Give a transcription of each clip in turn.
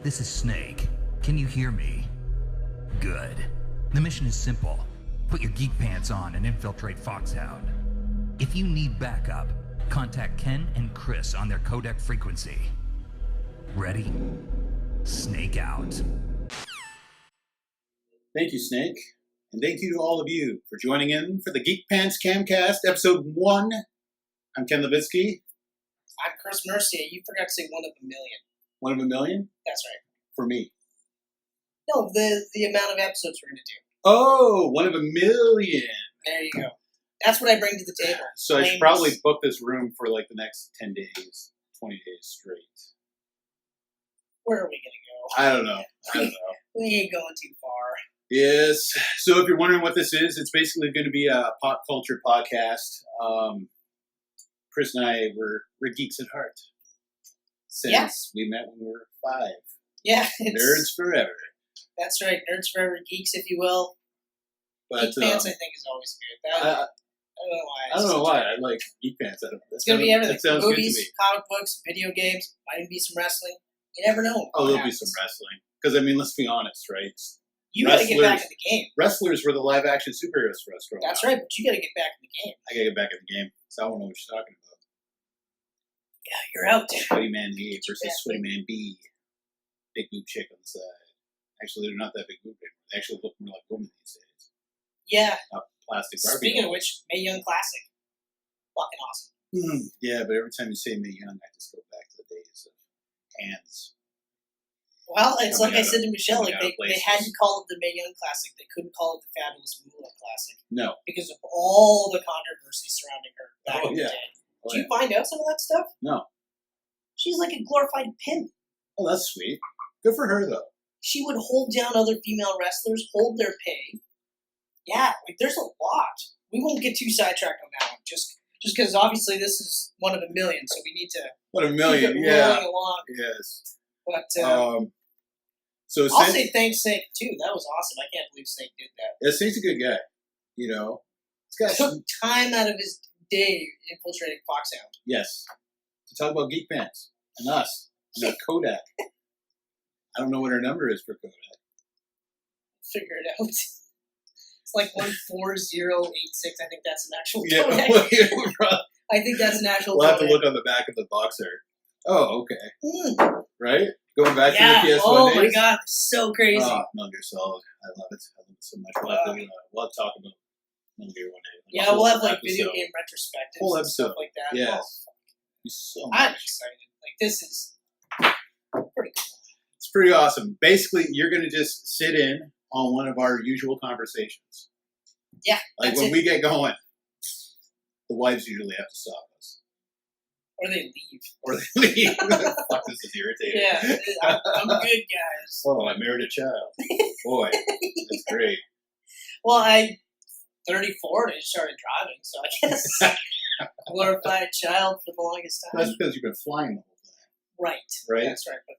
This is Snake. Can you hear me? Good. The mission is simple. Put your geek pants on and infiltrate Foxhound. If you need backup, contact Ken and Chris on their codec frequency. Ready? Snake out. Thank you, Snake. And thank you to all of you for joining in for the Geek Pants Camcast, Episode 1. I'm Ken LIVITSKI. I'm Chris Mercier. You forgot to say 1 of a million. 1 of a million? That's right. For me. No, the amount of episodes we're going to do. Oh, 1 of a million. There you go. That's what I bring to the table. So I should probably book this room for like the next 10 days, 20 days straight. Where are we going to go? I don't know. We ain't going too far. Yes. So if you're wondering what this is, it's basically going to be a pop culture podcast. Chris and I, we're geeks at heart. Since we met when we were 5. Yeah. Nerds forever. That's right. Nerds forever, geeks, if you will. But Geek Pants, I think, is always good. I don't know why. I like Geek Pants. It's going to be everything. That sounds Movies, good to me. comic books, video games, might even be some wrestling. You never know. Oh, there'll be some wrestling. Because, I mean, let's be honest, right? You got to get back in the game. Wrestlers were the live-action superheroes for us growing up. That's right, but you got to get back in the game. I got to get back in the game. So I don't know what you're talking about. Yeah, you're out there. Sweaty Man A versus Sweaty Man B. Big boob chick on the side. Actually, they're not that big boob. They actually look more like women these days. Yeah. Not plastic Barbie. Speaking of which, Mae Young Classic. Fucking awesome. Yeah, but every time you say Mae Young, I just go back to the days of hands. Well, it's like I said to Michelle, like they had to call it the Mae Young Classic. They couldn't call it the Fabulous Moolah Classic. No. Because of all the controversy surrounding her back in the day. Oh, Did you find out some of that stuff? No. She's like a glorified pimp. Oh, that's sweet. Good for her, though. She would hold down other female wrestlers, hold their pay. Yeah, like there's a lot. We won't get too sidetracked on that one, just because obviously this is 1 of a million, so we need to 1 of a million, keep it rolling along. Yes. But so I'll say thanks, Snake, too. That was awesome. I can't believe Snake did that. Yeah, Snake's a good guy. You know, he's got took time out of his day infiltrating Foxhound. Yes, to talk about Geek Pants and us and our Kodak. I don't know what our number is for Kodak. Figure it out. It's like 14086. I think that's an actual Kodak. I think that's an actual We'll have Kodak. to look on the back of the boxer. Oh, okay. Right? Going back to the PS1 oh days? My God, so crazy. Metal Gear Solid. I love it. I love it so much. We'll have to talk about Metal Gear one day. Yeah, we'll have like video game retrospectives whole and episode stuff like that. Yes. So much. I'm excited. Like, this is pretty cool. It's pretty awesome. Basically, you're going to just sit in on one of our usual conversations. Yeah. Like when we get going, the wives usually have to stop us. Or they leave. Or they leave. Fuck, this is irritating. Yeah, I'm good, guys. Oh, I married a child. Boy, that's great. Well, I 34 and I started driving, so I guess glorified child for the longest time. That's because you've been flying the whole time. Right. Right? That's right. But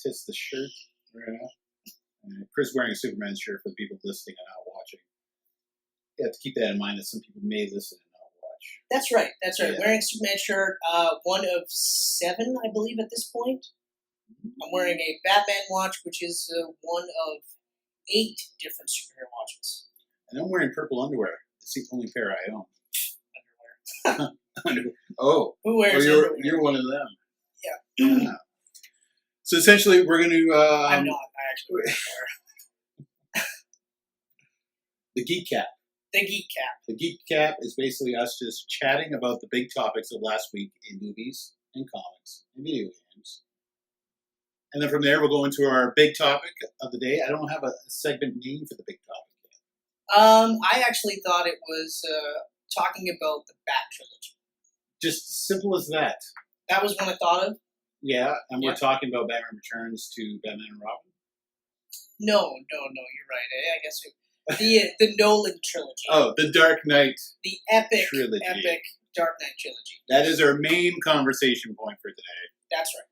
Tis the shirt. Right now. And Chris wearing a Superman shirt for the people listening and not watching. You have to keep that in mind that some people may listen and not watch. That's right. That's right. Yeah. Wearing a Superman shirt, 1 of 7, I believe, at this point. I'm wearing a Batman watch, which is 1 of 8 different superhero watches. And I'm wearing purple underwear. It's the only pair I own. Underwear. Oh. Who wears you're, underwear? you're one of them. Yeah. So essentially, we're going to... I'm not. I actually wear underwear. The Geek Cap. The Geek Cap. The Geek Cap is basically us just chatting about the big topics of last week in movies and comics and video games. And then from there, we'll go into our big topic of the day. I don't have a segment name for the big topic yet. I actually thought it was talking about the Bat trilogy. Just simple as that. That was one I thought of. Yeah, and we're talking about Batman Returns to Batman and Robin. No, you're right. I guess the Nolan trilogy. Oh, the Dark Knight. The epic Dark Knight trilogy. That is our main conversation point for today. That's right.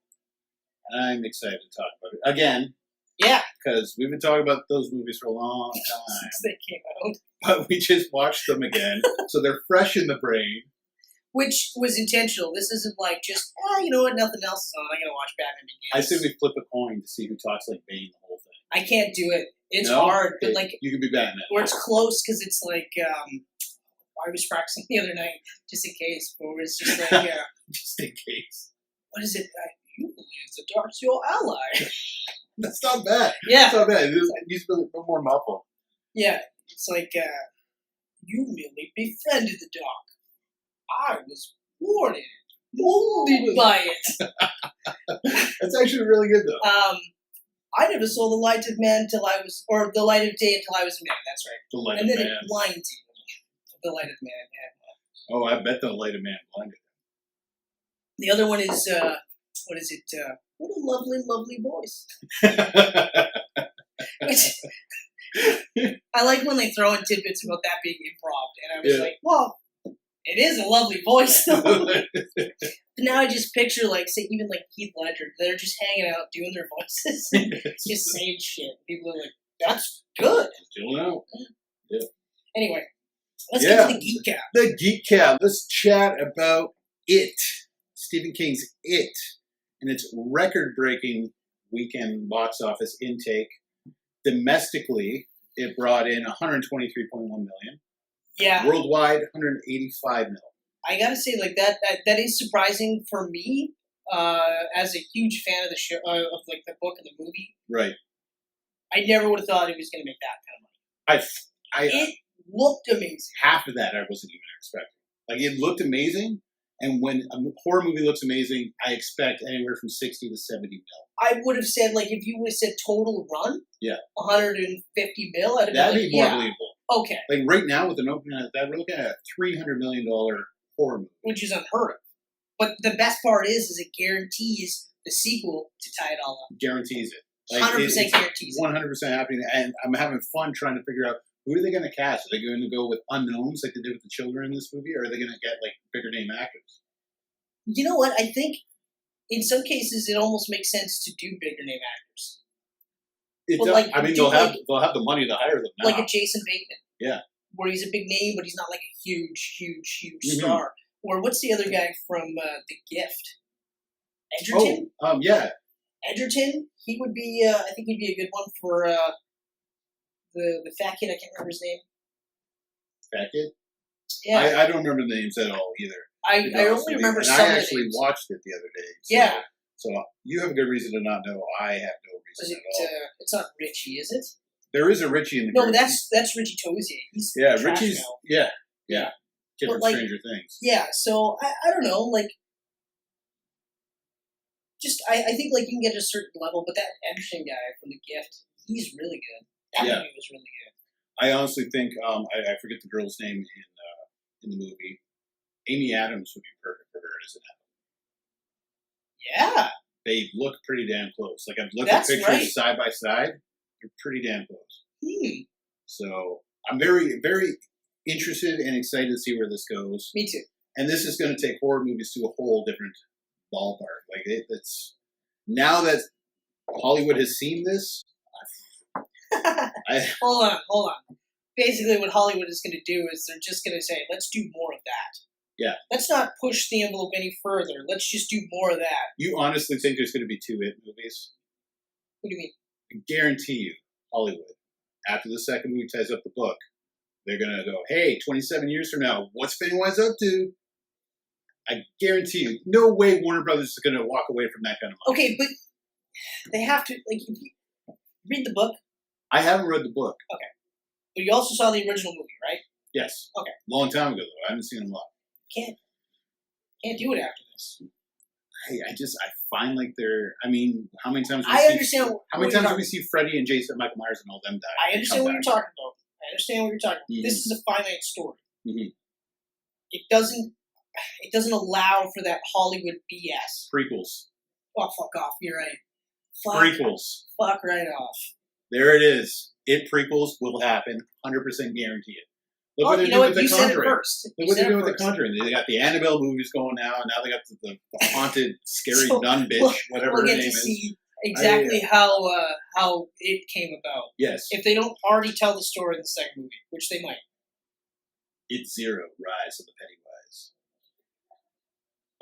And I'm excited to talk about it. Again. Yeah. Because we've been talking about those movies for a long time. Since they came out. But we just watched them again. So they're fresh in the brain. Which was intentional. This isn't like just, you know what, nothing else is on. I'm gonna watch Batman Begins. I say we flip a coin to see who talks like Bane the whole thing. I can't do it. It's No? hard, but Okay, like you can be Batman. where it's close because it's like I was practicing the other night just in case, but it's just like Just in case. what is it? You believe the dark's your ally. That's not bad. Yeah, That's not bad. It needs to be a little more muffled. yeah. It's like you merely befriended the dark. I was born in it, molded by it. That's actually really good though. I never saw the light of man till I was, or the light of day until I was a man. That's right. The light And of then man. it blinded you. The light of man. Yeah. Oh, I bet the light of man blinded. The other one is what is it? What a lovely, lovely voice. Which, I like when they throw in tidbits about that being improv, and I was like, well, it is a lovely voice. But now I just picture like, say, even like Heath Ledger, they're just hanging out doing their voices, just saying shit. People are like, that's good. Still out. Yeah. Anyway, let's get to the Geek Cap. The Geek Cap. Let's chat about It. Stephen King's It. And its record-breaking weekend box office intake. Domestically, it brought in 123.1 million. Yeah. Worldwide, 185 million. I gotta say, like that is surprising for me, as a huge fan of the show, of like the book and the movie. Right. I never would have thought it was gonna make that kind of money. It looked amazing. Half of that I wasn't even expecting. Like, it looked amazing, and when a horror movie looks amazing, I expect anywhere from 60 to 70 mil. I would have said, like, if you would have said total run, 150 mil, I'd have That'd been like, be more yeah, believable. okay. Like, right now, with an opening like that, we're looking at a $300 million horror movie. Which is unheard of. But the best part is it guarantees the sequel to tie it all up. Guarantees it. Like, 100% guarantees it. 100% happening, and I'm having fun trying to figure out who are they going to cast. Are they going to go with unknowns like they did with the children in this movie, or are they going to get like bigger name actors? You know what? I think in some cases it almost makes sense to do bigger name actors. It Well, does. like, I mean, do they'll have the money to hire them now. Like a Jason Bateman. Yeah. Where he's a big name, but he's not like a huge Mhm. star. Or what's the other guy from The Gift? Edgerton? Oh, yeah. Edgerton? He would be, I think he'd be a good one for the fat kid. I can't remember his name. Fat kid? Yeah. I don't remember the names at all either. I only remember and some I of the actually names. watched it the other day. So, Yeah. So you have a good reason to not know. I have no Was reason it, at all. it's not Richie, is it? There is a Richie in the No, group. that's Richie Tozier. He's Yeah, trash Richie's... now. Yeah. Kid But, from like, Stranger Things. Yeah, so I don't know, like, just I think like you can get to a certain level, but that Edgerton guy from The Gift, he's really good. That Yeah. movie was really good. I honestly think I forget the girl's name in the movie. Amy Adams would be perfect for her as an Yeah, They look pretty damn close. Like, I've looked That's at pictures right. side by side. They're pretty damn close. hmm. So I'm very, very interested and excited to see where this goes. Me too. And this is going to take horror movies to a whole different ballpark. Like, it's now that Hollywood has seen this. Hold on. Basically, what Hollywood is going to do is they're just going to say, let's do more of that. Yeah. Let's not push the envelope any further. Let's just do more of that. You honestly think there's going to be 2 It movies? What do you mean? I guarantee you, Hollywood, after the second movie ties up the book, they're going to go, hey, 27 years from now, what's Pennywise up to? I guarantee you, no way Warner Brothers is going to walk away from that kind of money. Okay, but they have to, like, if you read the book, I haven't read the book. but you also saw the original movie, right? Yes. Okay. Long time ago, though. I haven't seen them a lot. Can't do it after this. I find like they're, I mean, how many times I understand how many what times you're do we see Freddy and Jason, Michael Myers, and all them die? I understand what you're talking about. I understand what you're talking about. Mhm. This is a finite story. Mhm. It doesn't allow for that Hollywood BS. Prequels. Oh, fuck off. You're right. Prequels. Fuck right off. There it is. It prequels will happen. 100% guarantee it. Look what You they're know doing what? with You The said it Conjuring. first. Look You what said they're doing it with The first. Conjuring. They got the Annabelle movies going now, and now they got the haunted, scary So, nun bitch, we'll- whatever We'll her get name to is. see exactly how it came about. Yes. If they don't already tell the story in the second movie, which they might. It's Zero, Rise of the Pennywise.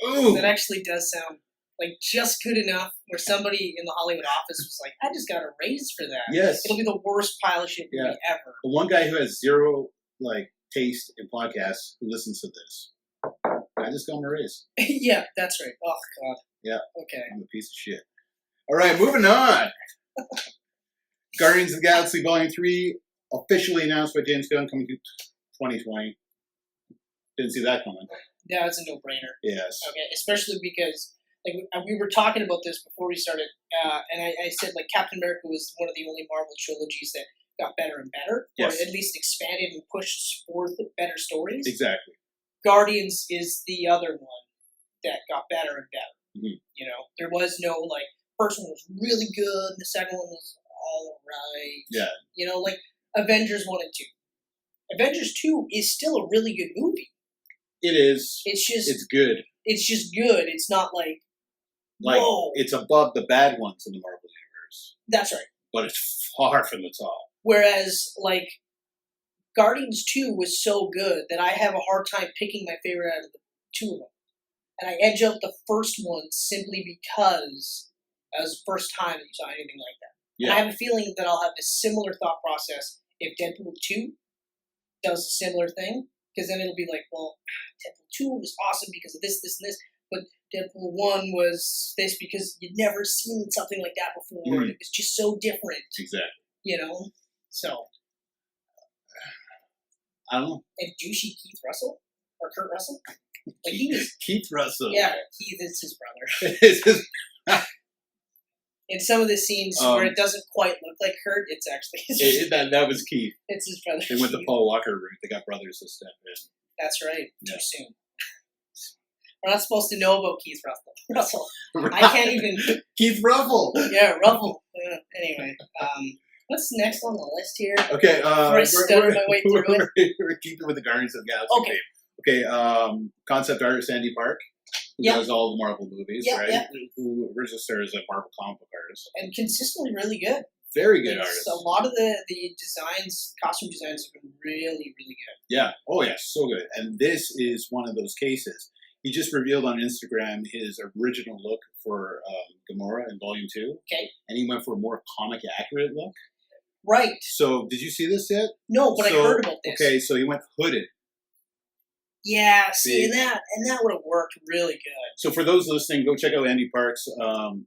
Ooh. That actually does sound like just good enough where somebody in the Hollywood office was like, I just got a raise for that. Yes. It'll be the worst pile of shit movie ever. The one guy who has zero taste in podcasts who listens to this, I just got him a raise. Yeah, that's right. Oh, God. Yeah. Okay. I'm a piece of shit. All right, moving on. Guardians of the Galaxy Volume 3 officially announced by James Gunn coming to 2020. Didn't see that coming. Yeah, it's a no-brainer. Yes. Okay, especially because like we were talking about this before we started, and I said like Captain America was one of the only Marvel trilogies that got better and better, or at least expanded and pushed forth better stories. Exactly. Guardians is the other one that got better and better. Mm-hmm. You know, there was no like first one was really good, and the second one was all right. Yeah. You know, like Avengers 1 and 2. Avengers 2 is still a really good movie. It is. It's good. It's just good. It's not like whoa. It's above the bad ones in the Marvel universe. That's right. But it's far from the top. Whereas like Guardians 2 was so good that I have a hard time picking my favorite out of the two of them. And I edge out the first one simply because it was the first time that you saw anything like that. Yeah. And I have a feeling that I'll have a similar thought process if Deadpool 2 does a similar thing. Because then it'll be like, well, Deadpool 2 was awesome because of this, this, and this. But Deadpool 1 was this because you'd never seen something like that before. Mm. And it was just so different. Exactly. You know? So. I don't know. And douchey Keith Russell? Or Kurt Russell? Like he was, Keith Russell. Yeah, Keith is his brother. In some of the scenes where it doesn't quite look like Kurt, it's actually his that was Keith. It's his brother. They went the Paul Walker route. They got brothers to step in. That's right. Yeah. Too soon. We're not supposed to know about Keith Russell. I can't even. Keith Ruffle. Yeah, Ruffle. Anyway, what's next on the list here? Okay, before I stutter my way through it. We're keeping with the Guardians of the Galaxy. Okay. Concept artist Andy Park. Who does all the Marvel movies, right? Yeah. Who registers as a Marvel comic book artist. And consistently really good. Very good artist. A lot of the designs, costume designs have been really, really good. Yeah. Oh, yeah. So good. And this is one of those cases. He just revealed on Instagram his original look for Gamora in Volume 2. Okay. And he went for a more comic accurate look. Right. So, did you see this yet? No, but I heard about this. Okay, so he went hooded. Yeah, see, and that would have worked really good. So for those listening, go check out Andy Park's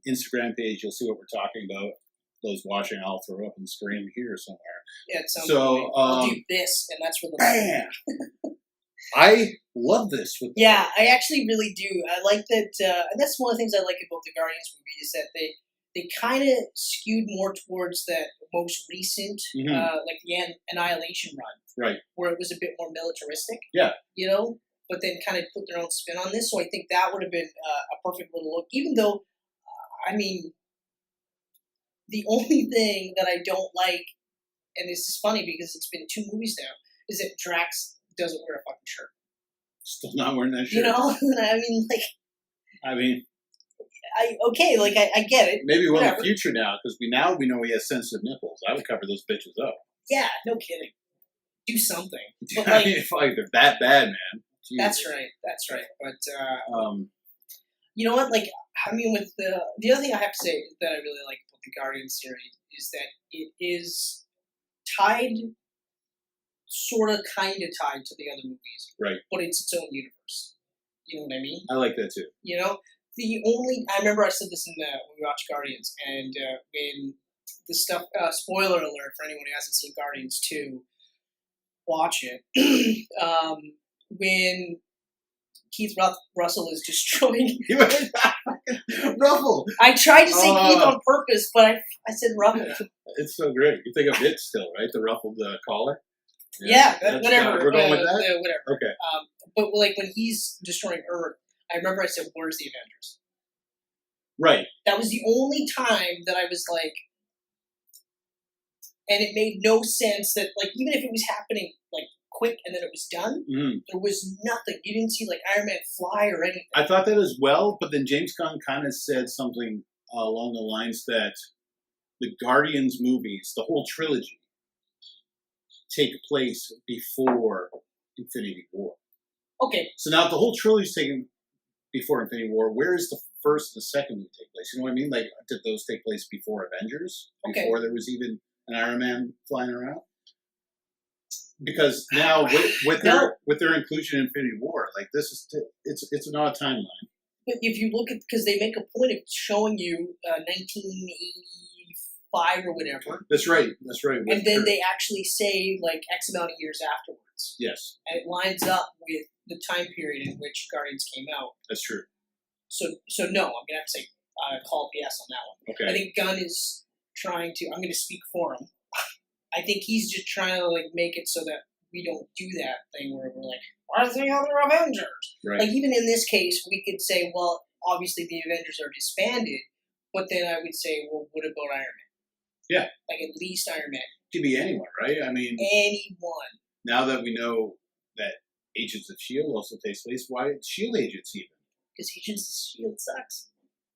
Instagram page. You'll see what we're talking about. Those watching, I'll throw up on the screen here somewhere. Yeah, it sounds so, I'll do this, and that's where the bam! I love this. Yeah, I actually really do. I like that, and that's one of the things I like about the Guardians movie is that they kind of skewed more towards that most recent, like the Annihilation run. Right. Where it was a bit more militaristic. Yeah. You know? But then kind of put their own spin on this. So I think that would have been a perfect little look. Even though, I mean, the only thing that I don't like, and this is funny because it's been 2 movies now, is that Drax doesn't wear a fucking shirt. Still not wearing that shirt. You know? I mean, like... I get it. Maybe we'll in the future now, because we know he has sensitive nipples. I would cover those bitches up. Yeah, no kidding. Do something. But like, they're that bad, man. Jesus. That's right. But you know what? Like, I mean, with the other thing I have to say that I really like about the Guardians series is that it is tied, kind of tied to the other movies, right? But it's its own universe. You know what I mean? I like that too. You know, I remember I said this when we watched Guardians, and when the stuff. Spoiler alert for anyone who hasn't seen Guardians 2. Watch it. When Keith Russell is destroying... Ruffle! I tried to say Keith on purpose, but I said Ruffle. It's so great. You think of it still, right? The ruffled collar? Yeah, whatever. We're going with that? Whatever. Okay. But like when he's destroying Earth, I remember I said, where's the Avengers? Right. That was the only time that I was like... And it made no sense that, like, even if it was happening, like, quick and then it was done, there was nothing. You didn't see, like, Iron Man fly or anything. I thought that as well, but then James Gunn kind of said something along the lines that the Guardians movies, the whole trilogy, take place before Infinity War. Okay. So now the whole trilogy is taking before Infinity War, where is the first and the second movie take place? You know what I mean? Like, did those take place before Avengers? Okay. Before there was even an Iron Man flying around? Because now with their inclusion in Infinity War, like this is it's an odd timeline. But if you look at, because they make a point of showing you 1985 or whatever. That's right. And then they actually say like X amount of years afterwards. Yes. And it lines up with the time period in which Guardians came out. That's true. So no, I'm gonna have to say call BS on that one. Okay. I think Gunn is trying to. I'm gonna speak for him. I think he's just trying to like make it so that we don't do that thing where we're like, where's the other Avengers? Right. Like even in this case, we could say, well, obviously the Avengers are disbanded, but then I would say, well, what about Iron Man? Yeah. Like at least Iron Man. Could be anyone, right? I mean, anyone. Now that we know that Agents of S.H.I.E.L.D. also takes place, why S.H.I.E.L.D. agents even? Because Agents of S.H.I.E.L.D. sucks.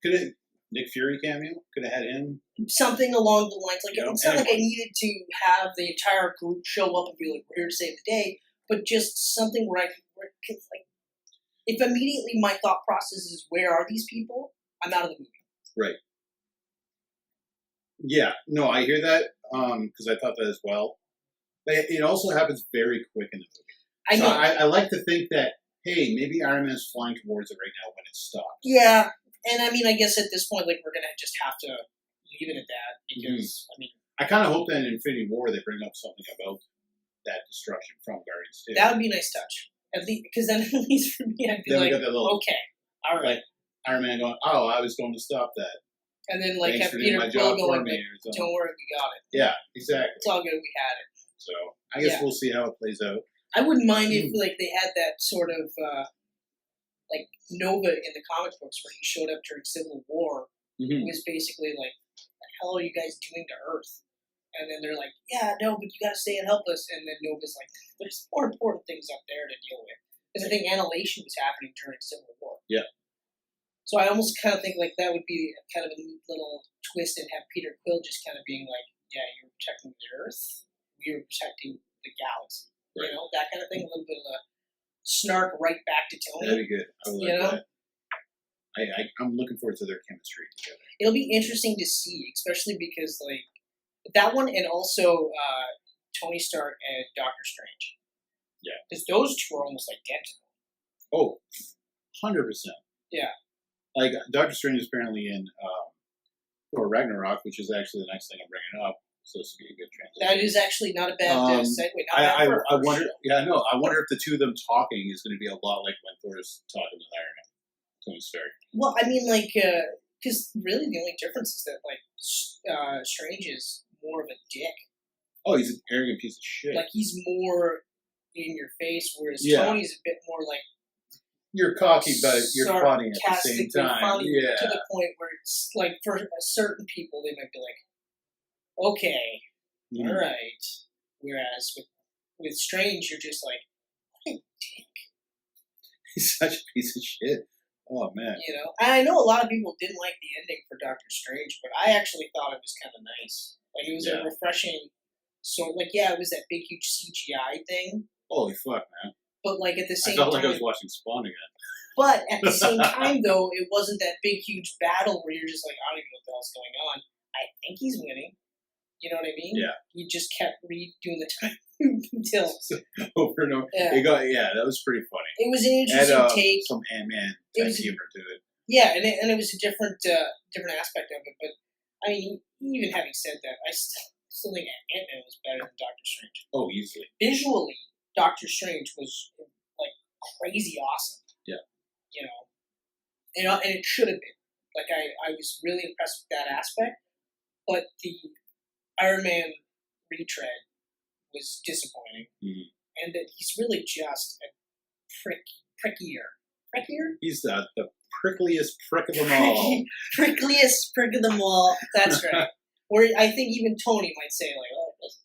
Could it Nick Fury cameo? Could have had him. Something along the lines, like it's not like I anyone. needed to have the entire group show up and be like, "We're here to save the day," but just something where I could, like, if immediately my thought process is, "Where are these people?" I'm out of the movie. Right. Yeah. No, I hear that because I thought that as well. But it also happens very quick in the movie. I know. I like to think that hey, maybe Iron Man's flying towards it right now when it stops. Yeah. And I mean, I guess at this point, like, we're gonna just have to leave it at that because I mean, I kind of hope that in Infinity War they bring up something about that destruction from Guardians too. that would be a nice touch. At least because then at least for me, I'd be Then we like, got that little- okay, all right. Like Iron Man going, oh, I was going to stop that. And then like Thanks have for doing Peter my Quill job for going, me like, or something. "Don't worry, we got it. Yeah, exactly. It's all good. We had it." So I guess Yeah. we'll see how it plays out. I wouldn't mind if like they had that sort of like Nova in the comic books where he showed up during Civil War. Mm-hmm. It was basically like, "What the hell are you guys doing to Earth?" And then they're like, "Yeah, no, but you got to stay and help us." And then Nova's like, "There's more important things up there to deal with." Because I think annihilation was happening during Civil War. Yeah. So I almost kind of think like that would be kind of a neat little twist and have Peter Quill just kind of being like, "Yeah, you're protecting the Earth. We are protecting the galaxy." Right. You know, that kind of thing. A little bit of a snark right back to Tony. That'd be good. I would You like know? that. I'm looking forward to their chemistry together. It'll be interesting to see, especially because like that one and also Tony Stark and Doctor Strange. Yeah. Because those two are almost identical. Oh, 100%. Yeah. Like Doctor Strange is apparently in Thor Ragnarok, which is actually the next thing I'm bringing up. So this would be a good transition. That is actually not a bad segue. Not bad I for a wonder. show. Yeah, I know. I wonder if the two of them talking is going to be a lot like when Thor's talking with Iron Man. Tony Stark. Well, I mean, like, because really the only difference is that like Strange is more of a dick. Oh, he's an arrogant piece of shit. Like he's more in your face, whereas Yeah. Tony's a bit more like You're cocky, but you're funny at the same sarcastically time. funny Yeah. to the point where it's like for certain people they might be like, okay, Mhm. all right. Whereas with Strange, you're just like, what a dick, He's such a piece of shit. Oh man. you know. And I know a lot of people didn't like the ending for Doctor Strange, but I actually thought it was kind of nice. Like it was Yeah. a refreshing sort. Like yeah, it was that big huge CGI thing, Holy fuck, man! but like at the I same felt time. like I was watching Spawn again. But at the same time, though, it wasn't that big, huge battle where you're just like, I don't even know what the hell's going on. I think he's winning. You know what I mean? Yeah. You just kept redoing the time until Over and over. Yeah. That was pretty funny. it was an And interesting take. some Ant-Man It type was- humor to it. Yeah, and it was a different aspect of it. But I mean, even having said that, I still think Ant-Man was better than Doctor Strange. Oh, easily. Visually, Doctor Strange was like crazy awesome. Yeah. You know, and it should have been. Like I was really impressed with that aspect, but the Iron Man retread was disappointing, Mhm. and that he's really just a prickier. He's the prickliest prick of them all. Prickliest prick of them all. That's right. Where I think even Tony might say like, "Oh, that's a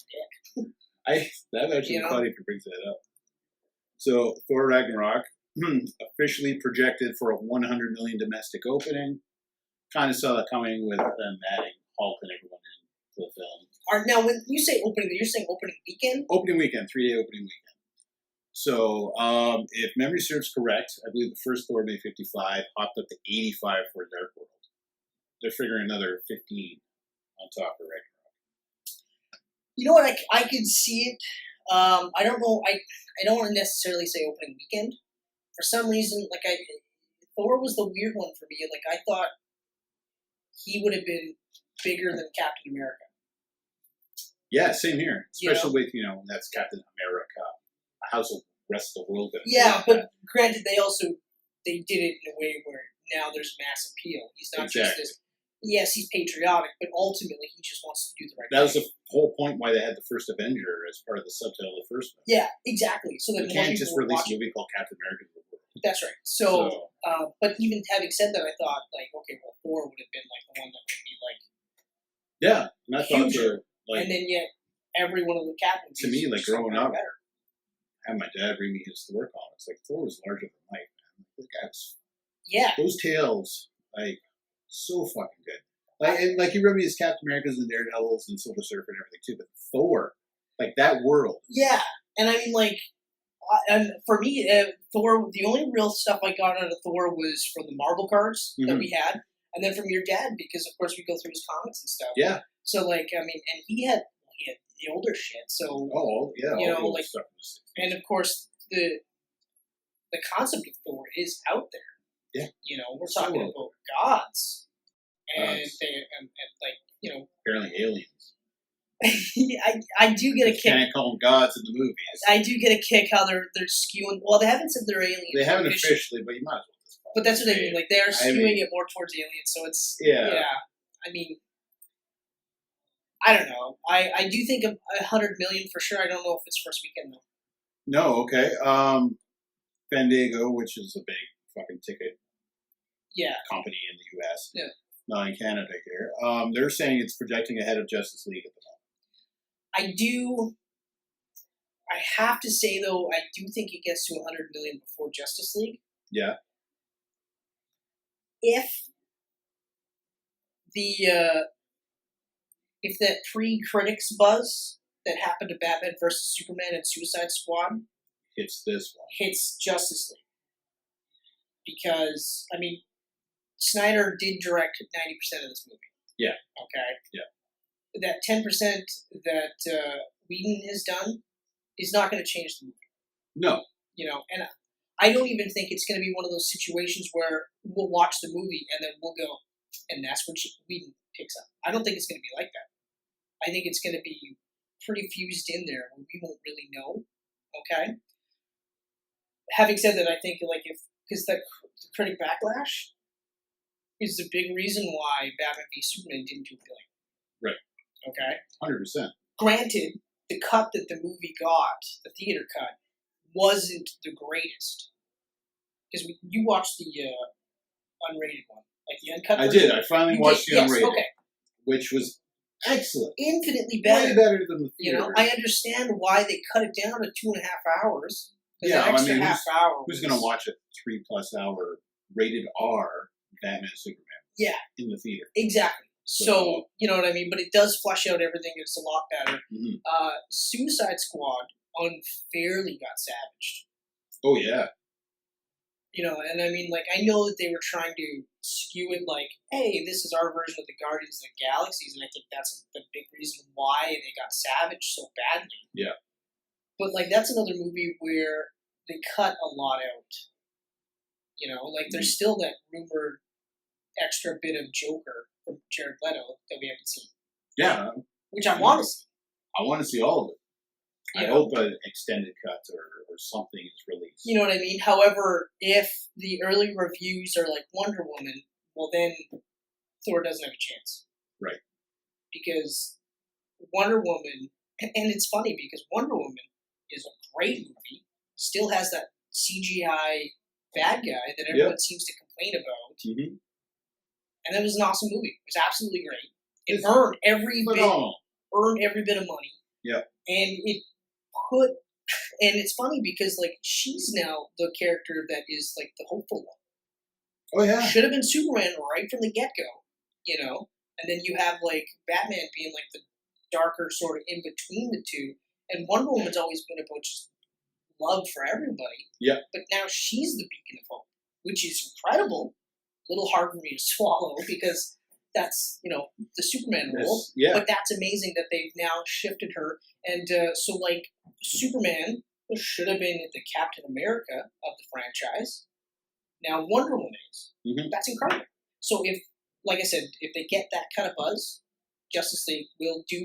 dick." That's actually You know? funny if he brings that up. So Thor Ragnarok officially projected for a 100 million domestic opening. Kind of saw that coming with them adding Hulk and everyone into the film. Now, when you say opening, you're saying opening weekend. Opening weekend, 3-day opening weekend. So, if memory serves correct, I believe the first Thor made 55, hopped up to 85 for Dark World. They're figuring another 15 on top of Ragnarok. You know what? I could see it. I don't know. I don't want to necessarily say opening weekend. For some reason, like Thor was the weird one for me. Like I thought he would have been bigger than Captain America. Yeah, same here. Especially with, that's Captain America. How's the rest of the world going to but granted, they did it in a way where now there's mass appeal. He's not just this. Yes, he's patriotic, but ultimately he just wants to do the right thing. That was the whole point why they had the first Avenger as part of the subtitle of the first one. Yeah, exactly. So that you can't just release a movie called Captain America. That's right. So, but even having said that, I thought, like, okay, well, Thor would have been like the one that would be like, yeah, and I thought and then yet every one of the Captains. To me, like growing up, I had my dad read me his Thor comics. Like Thor was larger than life, man. Those guys, those tales, like. So fucking good. Like you read me as Captain America's and Daredevils and Silver Surfer and everything too, but Thor, like that world. Yeah, and I mean, like, and for me, Thor. The only real stuff I got out of Thor was from the Marvel cards that we had, and then from your dad because of course we go through his comics and stuff. Yeah. So like, I mean, and he had the older shit. So like stuff. And of course the concept of Thor is out there. Yeah. We're talking about gods. And apparently aliens. I do get a kick. Can't call them gods in the movies. I do get a kick how they're skewing. Well, they haven't said they're aliens. They haven't officially, but you might as well. But that's what I mean. Like, they're skewing it more towards aliens, so it's... Yeah. I mean... I don't know. I do think of 100 million for sure. I don't know if it's first weekend, though. No, okay. Fandango, which is a big fucking ticket company in the U.S. Yeah. Not in Canada here. They're saying it's projecting ahead of Justice League at the moment. I have to say, though, I do think it gets to 100 million before Justice League. Yeah. If that pre-critics buzz that happened to Batman vs. Superman and Suicide Squad hits Justice League. Because, I mean, Snyder did direct 90% of this movie. Yeah. Okay? Yeah. That 10% that Whedon has done is not going to change the movie. No. And I don't even think it's going to be one of those situations where we'll watch the movie and then we'll go, and that's when Whedon picks up. I don't think it's going to be like that. I think it's going to be pretty fused in there where we won't really know. Okay? Having said that, I think, because the critic backlash is the big reason why Batman v Superman didn't do billing. Right. Okay? 100%. Granted, the cut that the movie got, the theater cut, wasn't the greatest. Because you watched the unrated one. Like the uncut version. I did. I finally watched the unrated. Okay. Which was excellent. Infinitely better. Way better than the theater. I understand why they cut it down to 2.5 hours. Yeah, I mean, who's going to watch a 3+ hour rated R Batman Superman? Yeah. In the theater. Exactly. So, you know what I mean? But it does flesh out everything. It's a lot better. Mm-hmm. Suicide Squad unfairly got savaged. Oh, yeah. And I mean, I know that they were trying to skew it like, hey, this is our version of the Guardians of the Galaxies, and I think that's the big reason why they got savaged so badly. Yeah. But, that's another movie where they cut a lot out. There's still that rumored extra bit of Joker from Jared Leto that we haven't seen. Yeah. Which I want to see. I want to see all of it. I hope an extended cut or something is released. You know what I mean? However, if the early reviews are like Wonder Woman, well then Thor doesn't have a chance. Right. Because Wonder Woman, and it's funny because Wonder Woman is a great movie, still has that CGI bad guy that everyone seems to complain about. Mm-hmm. And it was an awesome movie. It was absolutely great. It earned every bit of money. Yeah. And it's funny because she's now the character that is the hopeful one. Oh yeah. Should have been Superman right from the get-go, And then you have Batman being the darker sort of in between the two. And Wonder Woman's always been about just love for everybody. Yeah. But now she's the beacon of hope, which is incredible. A little hard for me to swallow because that's, the Superman role. Yeah. But that's amazing that they've now shifted her. And so, like, Superman should have been the Captain America of the franchise. Now Wonder Woman is. Mm-hmm. That's incredible. So if, like I said, if they get that kind of buzz, Justice League will do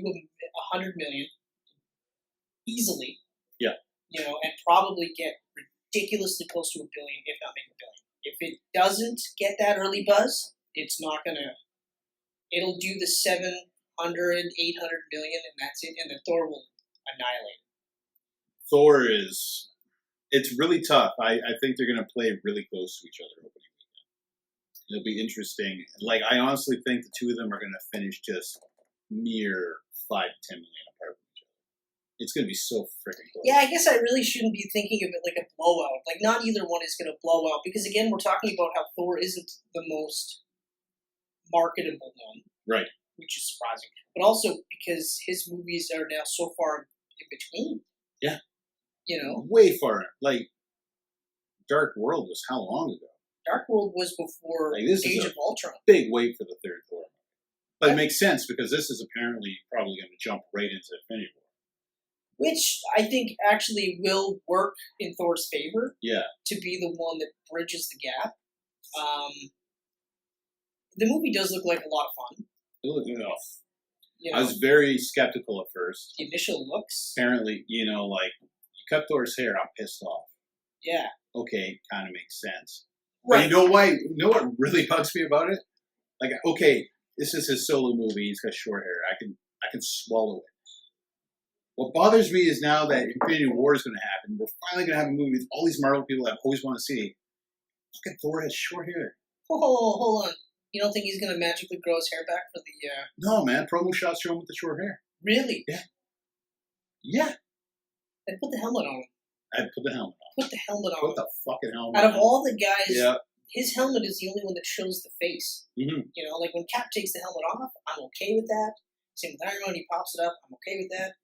$100 million easily. Yeah. And probably get ridiculously close to $1 billion, if not make $1 billion. If it doesn't get that early buzz, it's not gonna. It'll do the 700, 800 million, and that's it. And the Thor will annihilate. Thor is. It's really tough. I think they're going to play really close to each other opening weekend. It'll be interesting. Like, I honestly think the two of them are going to finish just mere 5 to 10 million apart from each other. It's going to be so freaking close. Yeah, I guess I really shouldn't be thinking of it like a blowout. Like, not either one is going to blow out. Because, again, we're talking about how Thor isn't the most marketable one. Right. Which is surprising. But also because his movies are now so far in between. Yeah. Way far. Like, Dark World was how long ago? Dark World was before Age of Ultron. Big wait for the third Thor. But it makes sense because this is apparently probably going to jump right into Infinity War. Which I think actually will work in Thor's favor. Yeah. To be the one that bridges the gap. The movie does look like a lot of fun. I was very skeptical at first. The initial looks. Apparently, like, you cut Thor's hair, I'm pissed off. Yeah. Okay, kind of makes sense. Right. But you know why? You know what really bugs me about it? Like, okay, this is his solo movie. He's got short hair. I can swallow it. What bothers me is now that Infinity War is going to happen, we're finally going to have a movie with all these Marvel people I've always wanted to see. Fucking Thor has short hair. Hold on. You don't think he's going to magically grow his hair back for the... No, man. Promo shots show him with the short hair. Really? Yeah. Yeah. Then put the helmet on him. I'd put the helmet on. Put the helmet on. Put the fucking helmet on. Out of on. all the guys, his helmet is the only one that shows the face. Mm-hmm. Like when Cap takes the helmet off, I'm okay with that. Same with Iron Man, he pops it up, I'm okay with that.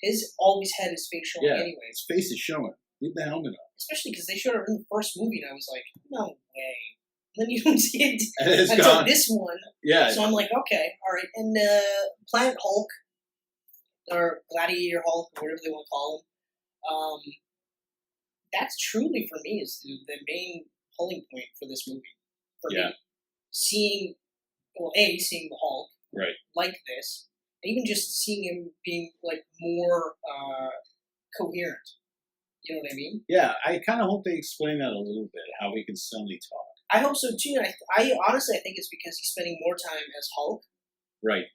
His always had his face showing anyway. His face is showing. Leave the helmet on. Especially because they showed it in the first movie, and I was like, no way. And then you don't see it until this one. Yeah. So I'm like, okay, all right. And Planet Hulk, or Gladiator Hulk, or whatever they want to call him, that's truly, for me, is the main pulling point for this movie. For me. Seeing the Hulk like this, and even just seeing him being, like, more coherent. You know what I mean? Yeah, I kind of hope they explain that a little bit, how he can suddenly talk. I hope so too. I honestly think it's because he's spending more time as Hulk, right?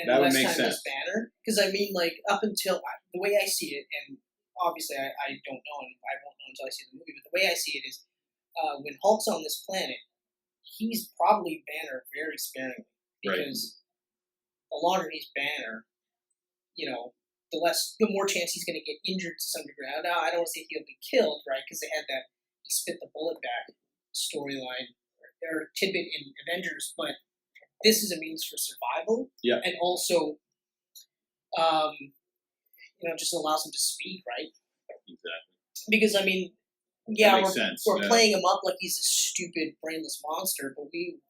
And less time as Banner. Because I mean, like, up until the way I see it, and obviously I don't know, and I won't know until I see the movie. But the way I see it is, when Hulk's on this planet, he's probably Banner very sparingly because the longer he's Banner, the more chance he's going to get injured to some degree. Now, I don't want to say he'll be killed, right? Because they had that he spit the bullet back storyline or tidbit in Avengers, but this is a means for survival. Yeah. And also, just allows him to speak, right? Exactly. Because, I mean, we're playing him up like he's a stupid, brainless monster, but we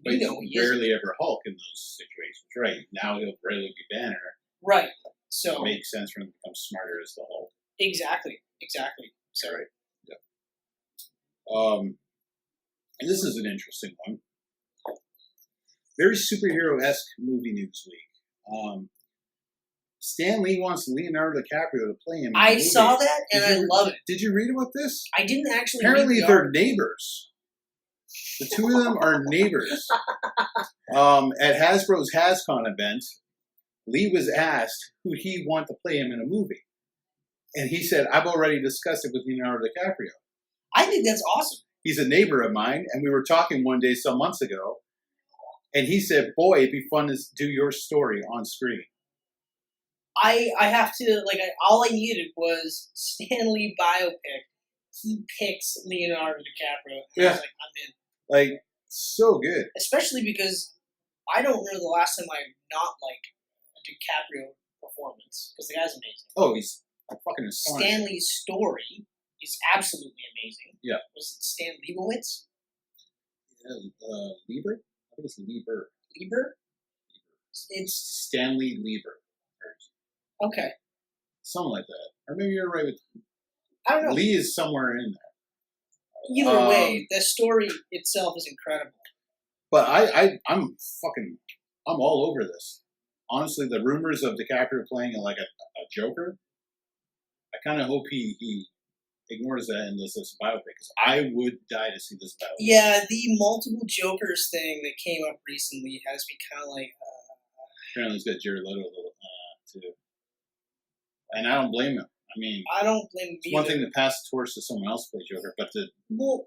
know he rarely ever Hulk in those situations, right? Now he'll rarely be Banner. Right. So it makes sense for him to become smarter as the Hulk. Exactly. So, right. Yeah. And this is an interesting one. Very superhero-esque movie news week. Stan Lee wants Leonardo DiCaprio to play him. I saw that, and I love it. Did you read about this? I didn't actually. Apparently, they're neighbors. The two of them are neighbors. At Hasbro's HasCon event, Lee was asked who he'd want to play him in a movie. And he said, I've already discussed it with Leonardo DiCaprio. I think that's awesome. He's a neighbor of mine, and we were talking one day some months ago, and he said, boy, it'd be fun to do your story on screen. I have to, all I needed was Stan Lee biopic. He picks Leonardo DiCaprio. Yeah. I was like, I'm in. So good. Especially because I don't remember the last time I not liked a DiCaprio performance, because the guy's amazing. Oh, he's fucking astonishing. Stanley's story is absolutely amazing. Yeah. Was it Stan Leibowitz? Lieber? I think it's Lieber. Lieber? It's Stanley Lieber. Okay. Something like that. Or maybe you're right with... I don't know. Lee is somewhere in there. Either way, the story itself is incredible. But I'm all over this. Honestly, the rumors of DiCaprio playing like a Joker, I kind of hope he ignores that and does this biopic, because I would die to see this biopic. Yeah, the multiple Jokers thing that came up recently has me kind of like... Apparently he's got Jared Leto too. And I don't blame him. I mean, I don't blame him it's one thing to pass the torch to someone else to play Joker, but to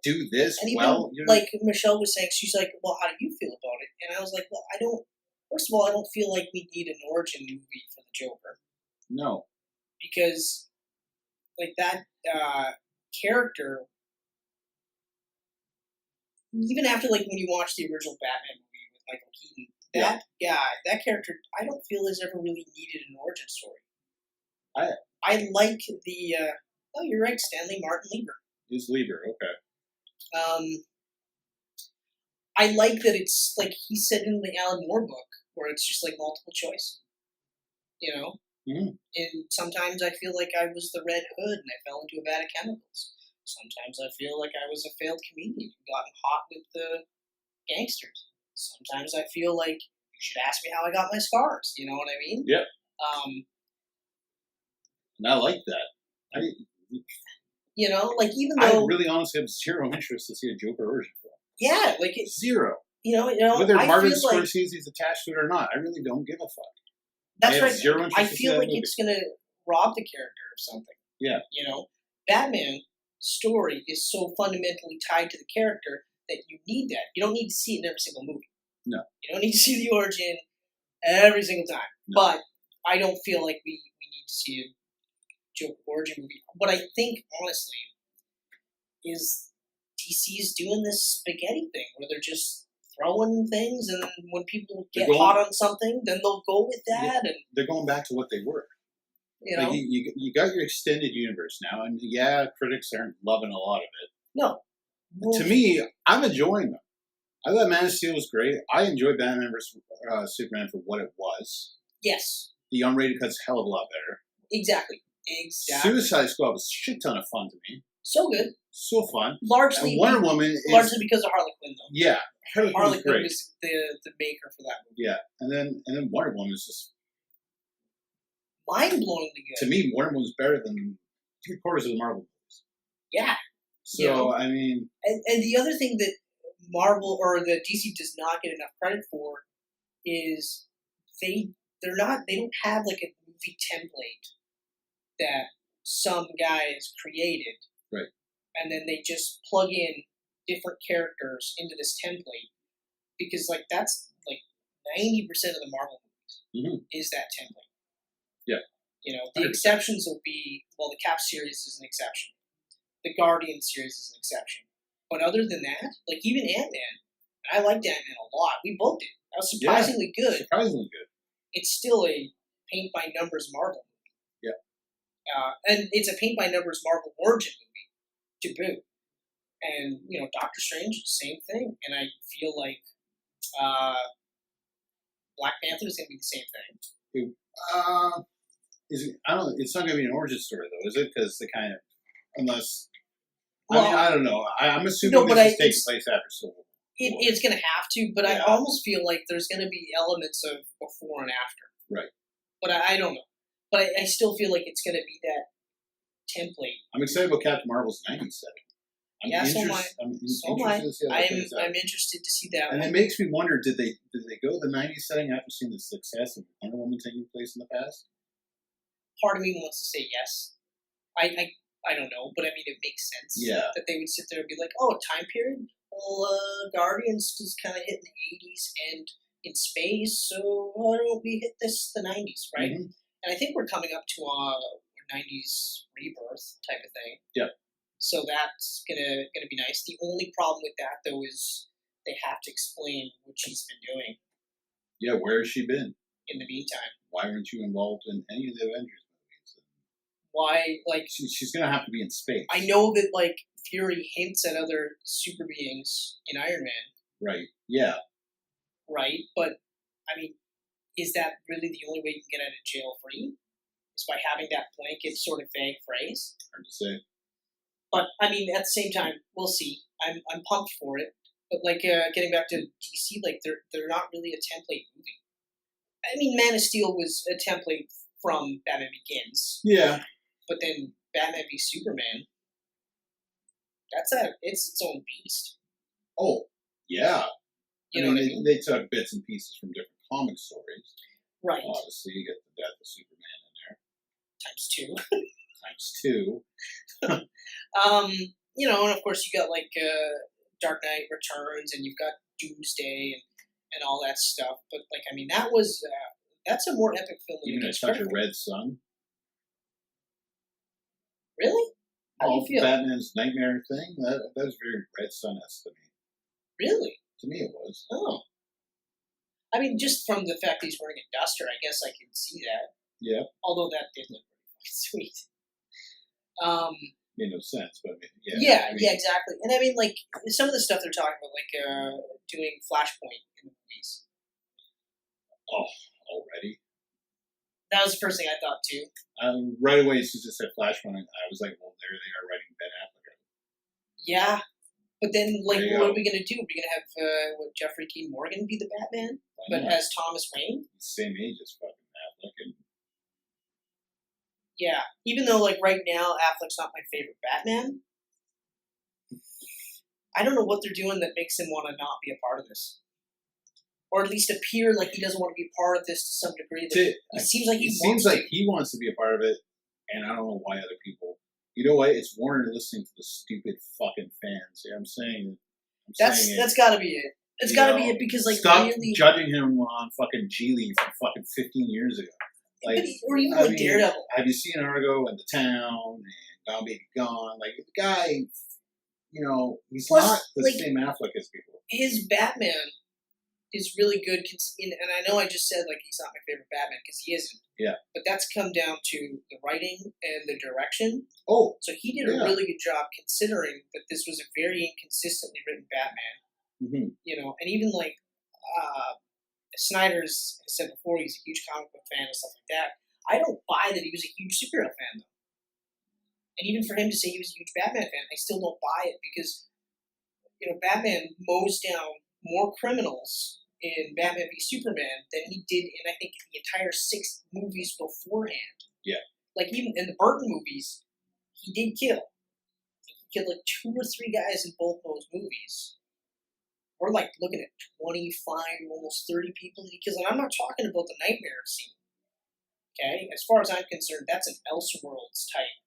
do this and well... Even, like Michelle was saying, she's like, well, how do you feel about it? And I was like, well, first of all, I don't feel like we need an origin movie for the Joker. No. Because, like, that character, even after, like, when you watch the original Batman movie with Michael Keaton, that guy, that character, I don't feel has ever really needed an origin story. I like the, oh, you're right, Stanley Martin Lieber. He's Lieber, okay. I like that it's, like, he said in the Alan Moore book, where it's just, like, multiple choice. You know? Mm. And sometimes I feel like I was the Red Hood and I fell into a vat of chemicals. Sometimes I feel like I was a failed comedian who got hot with the gangsters. Sometimes I feel like you should ask me how I got my scars. You know what I mean? Yep. And I like that. You know, like, even though... I really honestly have zero interest to see a Joker origin film. Yeah, like... Zero. You know, whether Martin Scorsese's like, attached to it or not, I really don't give a fuck. That's right. I feel like it's going to rob the character of something. Yeah. You know, Batman's story is so fundamentally tied to the character that you need that. You don't need to see it in every single movie. No. You don't need to see the origin every single time. No. But I don't feel like we need to see a Joker origin movie. What I think, honestly, is DC's doing this spaghetti thing where they're just throwing things, and when people get hot on something, then they'll go with that. Yeah, and they're going back to what they were. You know, like you got your extended universe now, and yeah, critics aren't loving a lot of it. No. Well, to me, I'm enjoying them. I thought Man of Steel was great. I enjoyed Batman vs. Superman for what it was. Yes. The unrated cut's a hell of a lot better. Exactly. Suicide Squad was a shit ton of fun to me. So good. So fun. Largely, Wonder Woman is... Largely because of Harley Quinn, though. Yeah. Harley Quinn was the maker for that movie. Yeah. And then Wonder Woman is just... mind-blowingly good. To me, Wonder Woman's better than 3/4 of the Marvel movies. Yeah. So, you know, I mean... And the other thing that Marvel or the DC does not get enough credit for is they don't have like a movie template that some guy has created. Right. And then they just plug in different characters into this template, because like that's like 90% of the Marvel movies is that template. Yeah. You know, the 100%. Exceptions will be, well, the Cap series is an exception. The Guardian series is an exception. But other than that, like even Ant-Man, I liked Ant-Man a lot. We both did. That was surprisingly good. Surprisingly good. It's still a paint-by-numbers Marvel movie. Yeah. And it's a paint-by-numbers Marvel origin movie, to boot. And, you know, Doctor Strange, same thing. And I feel like Black Panther is going to be the same thing. I don't. It's not going to be an origin story, though, is it? Because the kind of... Unless... Well, I mean, I don't know. I'm assuming this is taking place after Civil War. It's going to have to, but I almost feel like there's going to be elements of before and after. Right. But I don't know. But I still feel like it's going to be that template. I'm excited about Captain Marvel's 90s setting. So am I. I'm interested to see that one. And it makes me wonder, did they go the 90s setting after seeing the success of Wonder Woman taking place in the past? Part of me wants to say yes. I don't know, but I mean, it makes sense. Yeah. That they would sit there and be like, oh, time period? Well, Guardians was kind of hit in the 80s and in space, so why don't we hit the 90s, right? Mm-hmm. And I think we're coming up to a 90s rebirth type of thing. Yeah. So that's gonna be nice. The only problem with that, though, is they have to explain what she's been doing. Yeah, where has she been? In the meantime. Why weren't you involved in any of the Avengers movies? Why, like... She's going to have to be in space. I know that, like, Fury hints at other super beings in Iron Man. Right, yeah. Right, but, I mean, is that really the only way you can get out of jail free? Is by having that blanket sort of vague phrase? Hard to say. But, I mean, at the same time, we'll see. I'm pumped for it. But, like, getting back to DC, like, they're not really a template movie. I mean, Man of Steel was a template from Batman Begins. Yeah. But then Batman v Superman, it's its own beast. Oh, yeah. You know what I mean? They took bits and pieces from different comic stories. Right. Obviously, you get the death of Superman in there. Times 2. Times 2. You know, and of course you got like Dark Knight Returns, and you've got Doomsday and all that stuff. But like, I mean, that's a more epic film than Even a touch of Red Sun. Really? How do you feel? Batman's nightmare thing? That was very Red Sun-esque to me. Really? To me it was. Oh. I mean, just from the fact that he's wearing a duster, I guess I can see that. Yeah. Although that did look pretty sweet. Made no sense, but yeah. Yeah, yeah, exactly. And I mean, like, some of the stuff they're talking about, like doing Flashpoint in the movies. Oh, already? That was the first thing I thought, too. Right away, as soon as I said Flashpoint, I was like, well, there they are writing Ben Affleck. Yeah. But then, like, what are we going to do? Are we going to have, Jeffrey Dean Morgan be the Batman? But as Thomas Wayne? Same age as fucking Affleck. And yeah. Even though, like, right now, Affleck's not my favorite Batman, I don't know what they're doing that makes him want to not be a part of this. Or at least appear like he doesn't want to be part of this to some degree. It seems like he wants to be a part of it, and I don't know why other people... You know what? It's Warner listening to the stupid fucking fans. Yeah, I'm saying that's got to be it. It's got to be it because, like, stop really judging him on fucking G League from fucking 15 years ago. Like, or even like Daredevil. Have you seen Argo and The Town and Gone Baby Gone? Like, the guy, you know, he's not the same Affleck as people. His Batman is really good, and I know I just said, like, he's not my favorite Batman, because he isn't. Yeah. But that's come down to the writing and the direction. Oh. So he did a really good job, considering that this was a very inconsistently written Batman. Mm-hmm. You know, and even, like, Snyder's said before, he's a huge comic book fan and stuff like that. I don't buy that he was a huge superhero fan, though. And even for him to say he was a huge Batman fan, I still don't buy it, because, you know, Batman mows down more criminals in Batman v Superman than he did in, I think, the entire 6 movies beforehand. Yeah. Like, even in the Burton movies, he did kill. He killed, like, 2 or 3 guys in both those movies. We're, like, looking at 25, almost 30 people that he kills. And I'm not talking about the nightmare scene. Okay? As far as I'm concerned, that's an Elseworlds type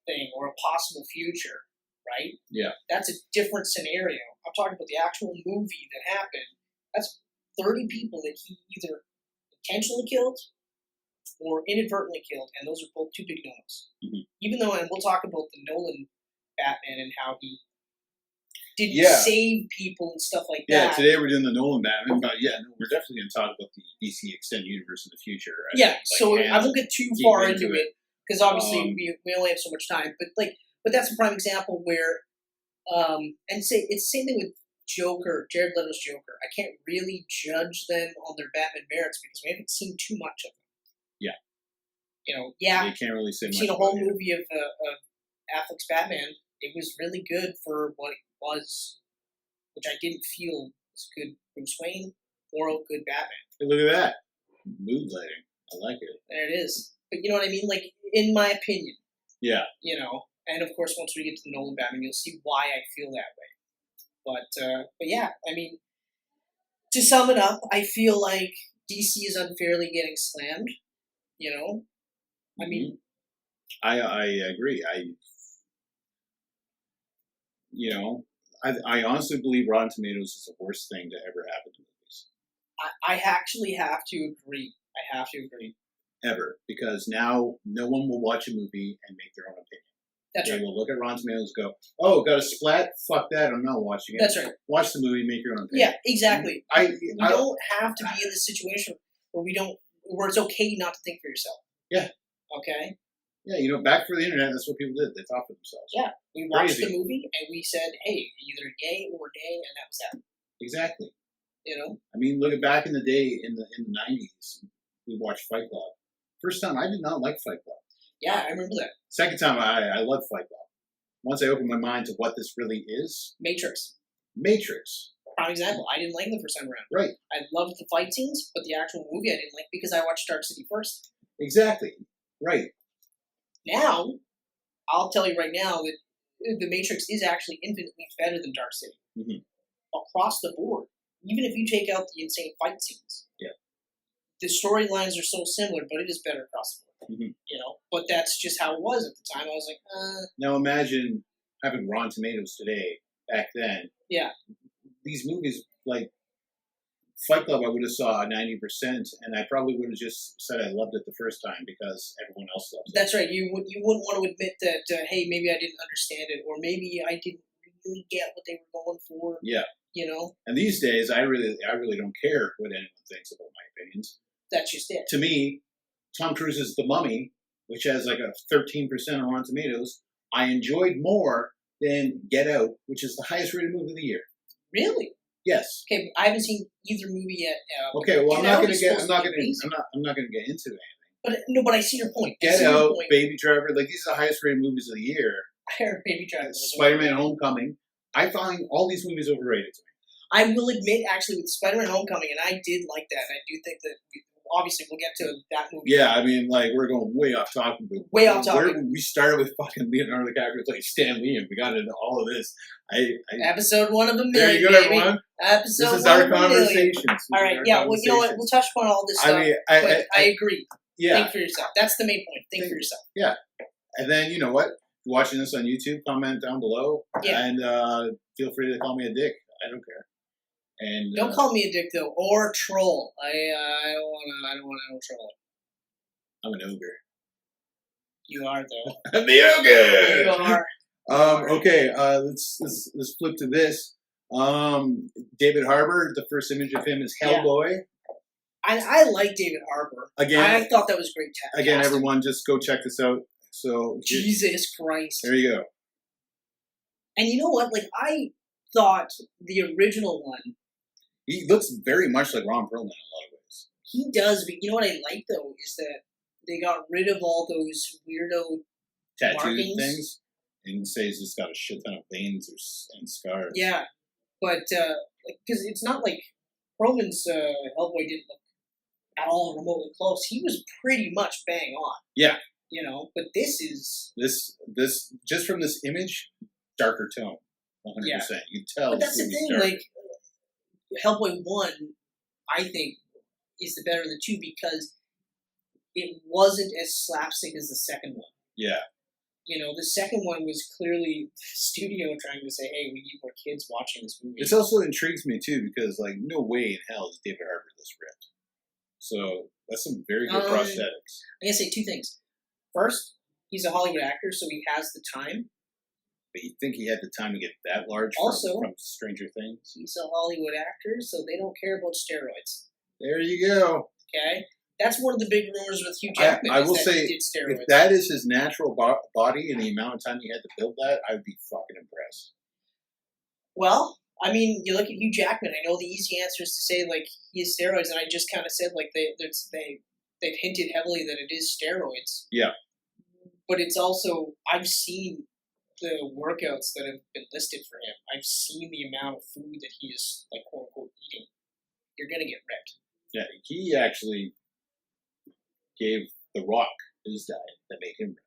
thing, or a possible future, right? Yeah. That's a different scenario. I'm talking about the actual movie that happened. That's 30 people that he either intentionally killed or inadvertently killed, and those are both 2 big no-nos. Mm-hmm. Even though, and we'll talk about the Nolan Batman and how he didn't save people and stuff like that. Yeah, today we're doing the Nolan Batman, but we're definitely going to talk about the DC Extended Universe in the future. Yeah, so I won't get too far into it, because obviously we only have so much time. But that's a prime example where, and say it's the same thing with Joker, Jared Leto's Joker. I can't really judge them on their Batman merits because we haven't seen too much of them. Yeah. You know, you can't really say much. Seen a whole movie of Affleck's Batman. It was really good for what it was, which I didn't feel was good Bruce Wayne or a good Batman. Hey, look at that. Mood lighting. I like it. There it is. But you know what I mean? Like, in my opinion. Yeah. You know, and of course, once we get to the Nolan Batman, you'll see why I feel that way. But yeah, I mean, to sum it up, I feel like DC is unfairly getting slammed. You know, I mean, I agree. I honestly believe Rotten Tomatoes is the worst thing to ever happen to movies. I actually have to agree. I have to agree. Ever, because now no one will watch a movie and make their own opinion. That's right. They will look at Rotten Tomatoes and go, "Oh, got a splat? Fuck that! I'm not watching it." That's right. Watch the movie, make your own opinion. Yeah, exactly. We I don't have to be in this situation where it's okay not to think for yourself. Yeah. Okay. Yeah, you know, back for the internet, that's what people did. They talked to themselves. Yeah, we watched Crazy. the movie and we said, "Hey, either gay or gay," and that was that. Exactly. You know. I mean, look at back in the day in the 90s, we watched Fight Club. First time, I did not like Fight Club. Yeah, I remember that. Second time, I loved Fight Club. Once I opened my mind to what this really is. Matrix. Prime example. I didn't like the first time around. Right. I loved the fight scenes, but the actual movie I didn't like because I watched Dark City first. Exactly. Right. Now, I'll tell you right now that the Matrix is actually infinitely better than Dark City. Mm-hmm. Across the board. Even if you take out the insane fight scenes. Yeah. The storylines are so similar, but it is better across the board. Mm-hmm. You know? But that's just how it was at the time. I was like, Now imagine having Rotten Tomatoes today, back then. Yeah. These movies, like Fight Club, I would have saw 90%, and I probably would have just said I loved it the first time because everyone else loves it. That's right. You wouldn't want to admit that, hey, maybe I didn't understand it, or maybe I didn't really get what they were going for. Yeah. You know? And these days, I really don't care what anyone thinks about my opinions. That's just it. To me, Tom Cruise's The Mummy, which has like a 13% on Rotten Tomatoes, I enjoyed more than Get Out, which is the highest rated movie of the year. Really? Yes. Okay, I haven't seen either movie yet. Okay, well, I'm not going to get into anything. But I see your point. Get Out, Baby Driver, like these are the highest rated movies of the year. I heard Baby Driver. Spider-Man: Homecoming. I find all these movies overrated to me. I will admit, actually, with Spider-Man: Homecoming, and I did like that. And I do think that obviously we'll get to that movie. Yeah, I mean, like we're going way off topic. Way off topic. We started with fucking Leonardo DiCaprio playing Stan Lee, and we got into all of this. Episode 1 of a million. There you go, baby. everyone. Episode this is 1 our of a million. conversations. All right, yeah. Well, you know what? We'll touch upon all this stuff. I mean, I agree. Yeah. Think for yourself. That's the main point. Think for yourself. Yeah. And then you know what? Watching this on YouTube, comment down below, and feel free to call me a dick. I don't care. And don't call me a dick though, or troll. I don't want to troll it. I'm an ogre. You are though. I'm the ogre. You are. Okay. Let's flip to this. David Harbour. The first image of him is Hellboy. Yeah. I like David Harbour. Again, I thought that was great. Again, everyone, just go check this out. So Jesus Christ. There you go. And you know what? Like I thought the original one. He looks very much like Ron Perlman in a lot of ways. He does, but you know what I like though is that they got rid of all those weirdo tattoo things, and says it's got a shit ton of veins and scars. Yeah, but because it's not like Perlman's Hellboy didn't look at all remotely close. He was pretty much bang on. Yeah, you know, but this is this just from this image, darker tone, 100%. You tell. But that's the thing, darker. Like. Hellboy 1, I think, is the better of the two because it wasn't as slapstick as the second one. Yeah. You know, the second one was clearly the studio trying to say, hey, we need more kids watching this movie. This also intrigues me, too, because, like, no way in hell is David Harbour this ripped. So, that's some very good prosthetics. I'm going to say two things. First, he's a Hollywood actor, so he has the time. But you think he had the time to get that large from Stranger Things? He's a Hollywood actor, so they don't care about steroids. There you go. Okay? That's one of the big rumors with Hugh Jackman. I will say, he did steroids. If that is his natural body and the amount of time he had to build that, I would be fucking impressed. Well, I mean, you look at Hugh Jackman. I know the easy answer is to say, like, he has steroids, and I just kind of said, like, they've hinted heavily that it is steroids. Yeah. But it's also, I've seen the workouts that have been listed for him. I've seen the amount of food that he is, like, quote unquote, eating. You're gonna get ripped. Yeah, he actually gave The Rock his diet that made him ripped.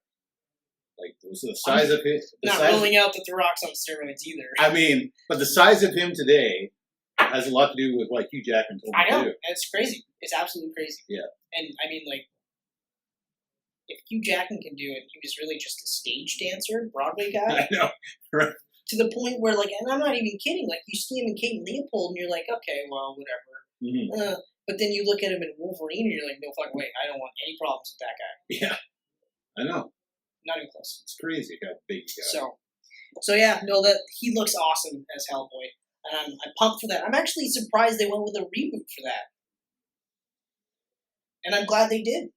Like, it was the size of his. Not ruling out that The Rock's on steroids either. I mean, but the size of him today has a lot to do with what Hugh Jackman told him to do. It's crazy. It's absolutely crazy. Yeah. And I mean, like, if Hugh Jackman can do it, he was really just a stage dancer, Broadway guy. I know, right? To the point where, like, and I'm not even kidding, like, you see him in Kate and Leopold, and you're like, okay, well, whatever. Mm-hmm. But then you look at him in Wolverine, and you're like, no fucking way, I don't want any problems with that guy. Yeah, I know. Not even close. It's crazy how big he got. So yeah, no, that he looks awesome as Hellboy, and I'm pumped for that. I'm actually surprised they went with a reboot for that, and I'm glad they did.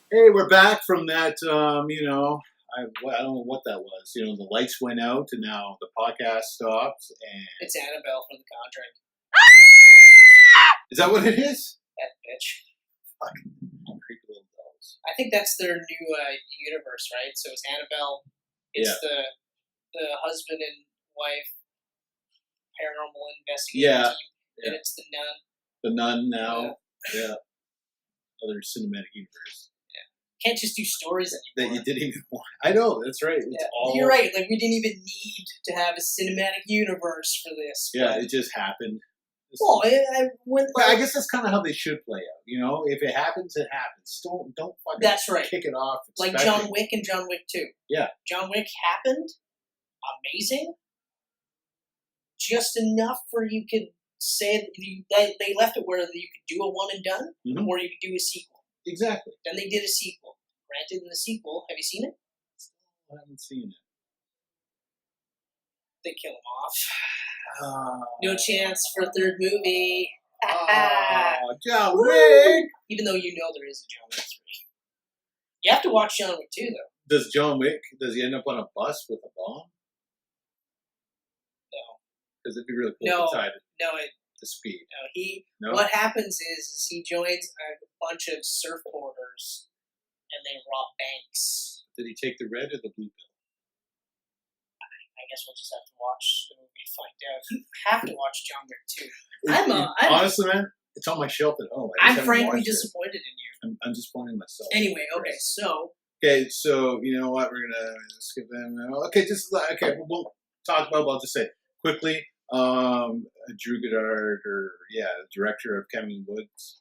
Hey, we're back from that. I don't know what that was. The lights went out, and now the podcast stopped. And It's Annabelle from The Conjuring. is that what it is? That bitch. Fucking creepy little dolls. I think that's their new universe, right? So it's Annabelle. It's the husband and wife paranormal investigative Yeah. team, and it's the nun. The nun now. Yeah. Other cinematic universe. Can't just do stories anymore. That you didn't even want. I know, that's right. It's all. You're right. Like, we didn't even need to have a cinematic universe for this. Yeah, it just happened. Well, I went. But I guess that's kind of how they should play out. If it happens, it happens. Don't fucking That's right. kick it off. Like expecting. John Wick and John Wick 2. Yeah. John Wick happened. Amazing. Just enough for you could say that they left it where you could do a one and done, or you could do a sequel. Exactly. Then they did a sequel. Granted, in the sequel, have you seen it? I haven't seen it. They kill him off. No chance for a third movie. John Wick! Even though you know there is a John Wick 3. You have to watch John Wick 2, though. Does he end up on a bus with a bomb? No. Because it'd be really cool to tie to speed. No, what happens is he joins a bunch of surfboarders and they rob banks. Did he take the red or the blue pill? I guess we'll just have to watch the movie to find out. You have to watch John Wick 2. Honestly, man, it's on my shelf at home. I'm frankly disappointed in you. I'm disappointed in myself. Anyway, so you know what? We're gonna skip that. We'll talk about. I'll just say quickly. Drew Goddard, the director of Kevin Woods,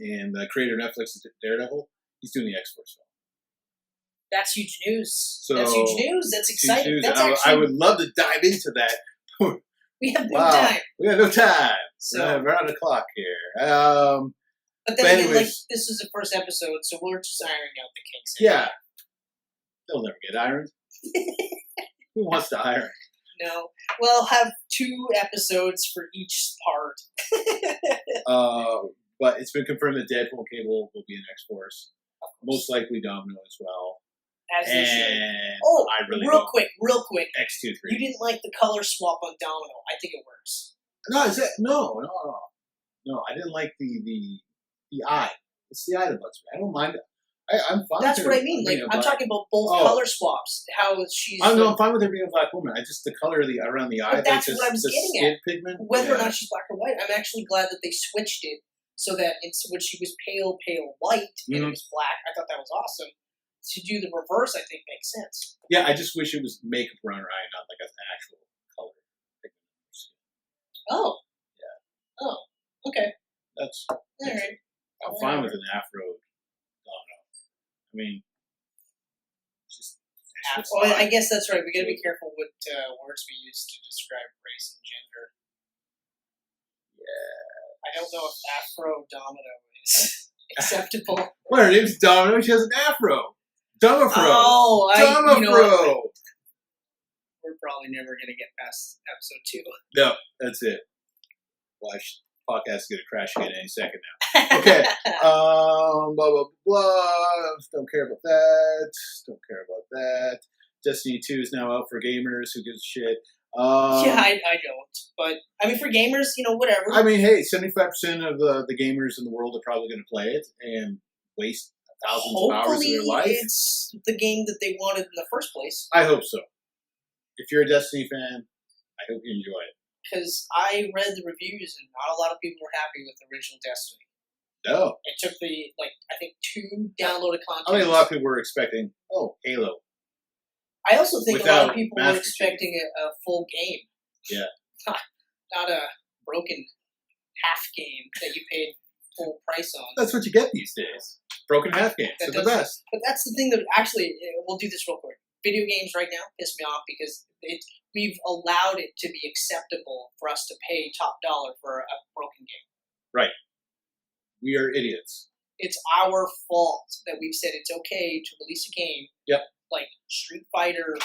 and the creator of Netflix's Daredevil, he's doing the X-Force film. That's huge news. So, that's huge news. That's exciting. News. That's I would love to dive into that. We have no time. We have no time. So we're on the clock here. But then again, this is the first episode, so we're just ironing out the kinks. Yeah. They'll never get ironed. Who wants to iron? No. We'll have 2 episodes for each part. But it's been confirmed that Deadpool and Cable will be in X-Force. Most likely Domino as well. As they should. I really real quick. X2-3. You didn't like the color swap on Domino. I think it works. No, I didn't like the eye. It's the eye that bugs me. I don't mind it. I'm fine. That's what I mean. Like, I'm talking about both color swaps. How she's. I'm fine with her being a black woman. I just the color of around the eye. But that's what I was getting at. Pigment. Whether or not she's black or white, I'm actually glad that they switched it so that when she was pale white and it was black, I thought that was awesome. To do the reverse, I think makes sense. Yeah, I just wish it was makeup around her eye, not like an actual color. Oh. Yeah. Oh. Okay. That's all right. I'm fine with an afro. I mean, I guess that's right. We got to be careful what words we use to describe race and gender. Yeah. I don't know if Afro Domino is acceptable. Well, her name's Domino. She has an afro. Domifro. Oh, Domifro. We're probably never going to get past episode 2. No, that's it. Watch. Podcast is going to crash again any second now. Okay. Blah, blah, blah. Don't care about that. Destiny 2 is now out for gamers. Who gives a shit? I don't. But, I mean, for gamers, whatever. I mean, hey, 75% of the gamers in the world are probably going to play it and waste thousands of hours of their life. It's the game that they wanted in the first place. I hope so. If you're a Destiny fan, I hope you enjoy it. Because I read the reviews and not a lot of people were happy with the original Destiny. No. It took I think 2 downloaded content. I mean, a lot of people were expecting, Halo. I also think a lot of people were expecting a full game. Yeah. Not a broken half game that you paid full price on. That's what you get these days. Broken half games. They're the best. But that's the thing that actually, we'll do this real quick. Video games right now piss me off because we've allowed it to be acceptable for us to pay top dollar for a broken game. Right. We are idiots. It's our fault that we've said it's okay to release a game. Yep. Like Street Fighter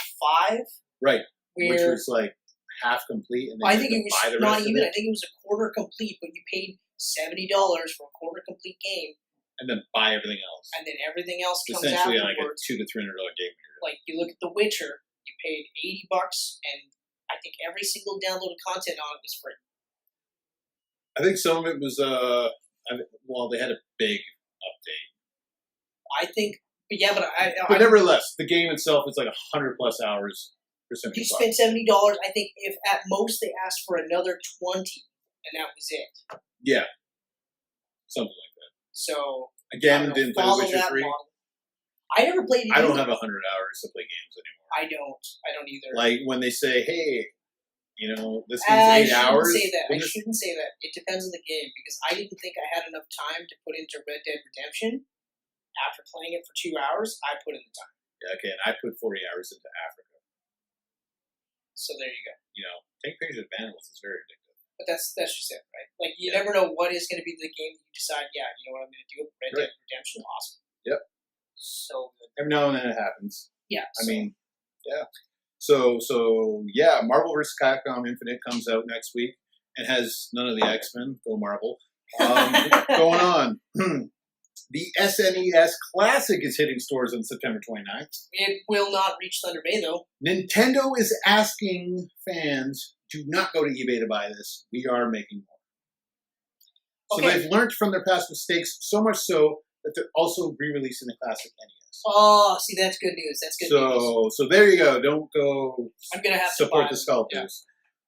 5. Right. Which was like half complete. And I think it was not even. I think it was a quarter complete, but you paid $70 for a quarter complete game. and then buy everything else. And then everything else comes Essentially, afterwards. like a $200 to $300 game. Like, you look at The Witcher, you paid $80, and I think every single downloaded content on it was free. I think some of it was, well, they had a big update. I think, but yeah, but nevertheless, the game itself is like 100+ hours for $70. You spent $70. I think if at most they asked for another 20, and that was it. Yeah, something like that. So again, didn't play Witcher 3. Model. I never played it. I don't have 100 hours to play games anymore. I don't either. Like when they say, "Hey, this game's 8 hours." I shouldn't say that. It depends on the game because I didn't think I had enough time to put into Red Dead Redemption. After playing it for 2 hours, I put in the time. Yeah, okay, and I put 40 hours into Africa. So there you go. Take pictures of animals is very addictive. But that's just it, right? Like, you never know what is going to be the game that you decide, yeah, you know what I'm going to do with Red Dead Redemption? Awesome. Yep. So good. Every now and then it happens. Yeah. I mean, yeah. So yeah, Marvel vs. Capcom Infinite comes out next week and has none of the X-Men. Go Marvel. Going on. The SNES Classic is hitting stores on September 29th. It will not reach Thunder Bay, though. Nintendo is asking fans, do not go to eBay to buy this. We are making more. So they've learned from their past mistakes, so much so that they're also re-releasing the Classic NES. Oh, see, that's good news. That's good news. So there you go. Don't go I'm gonna have support to the sculptors.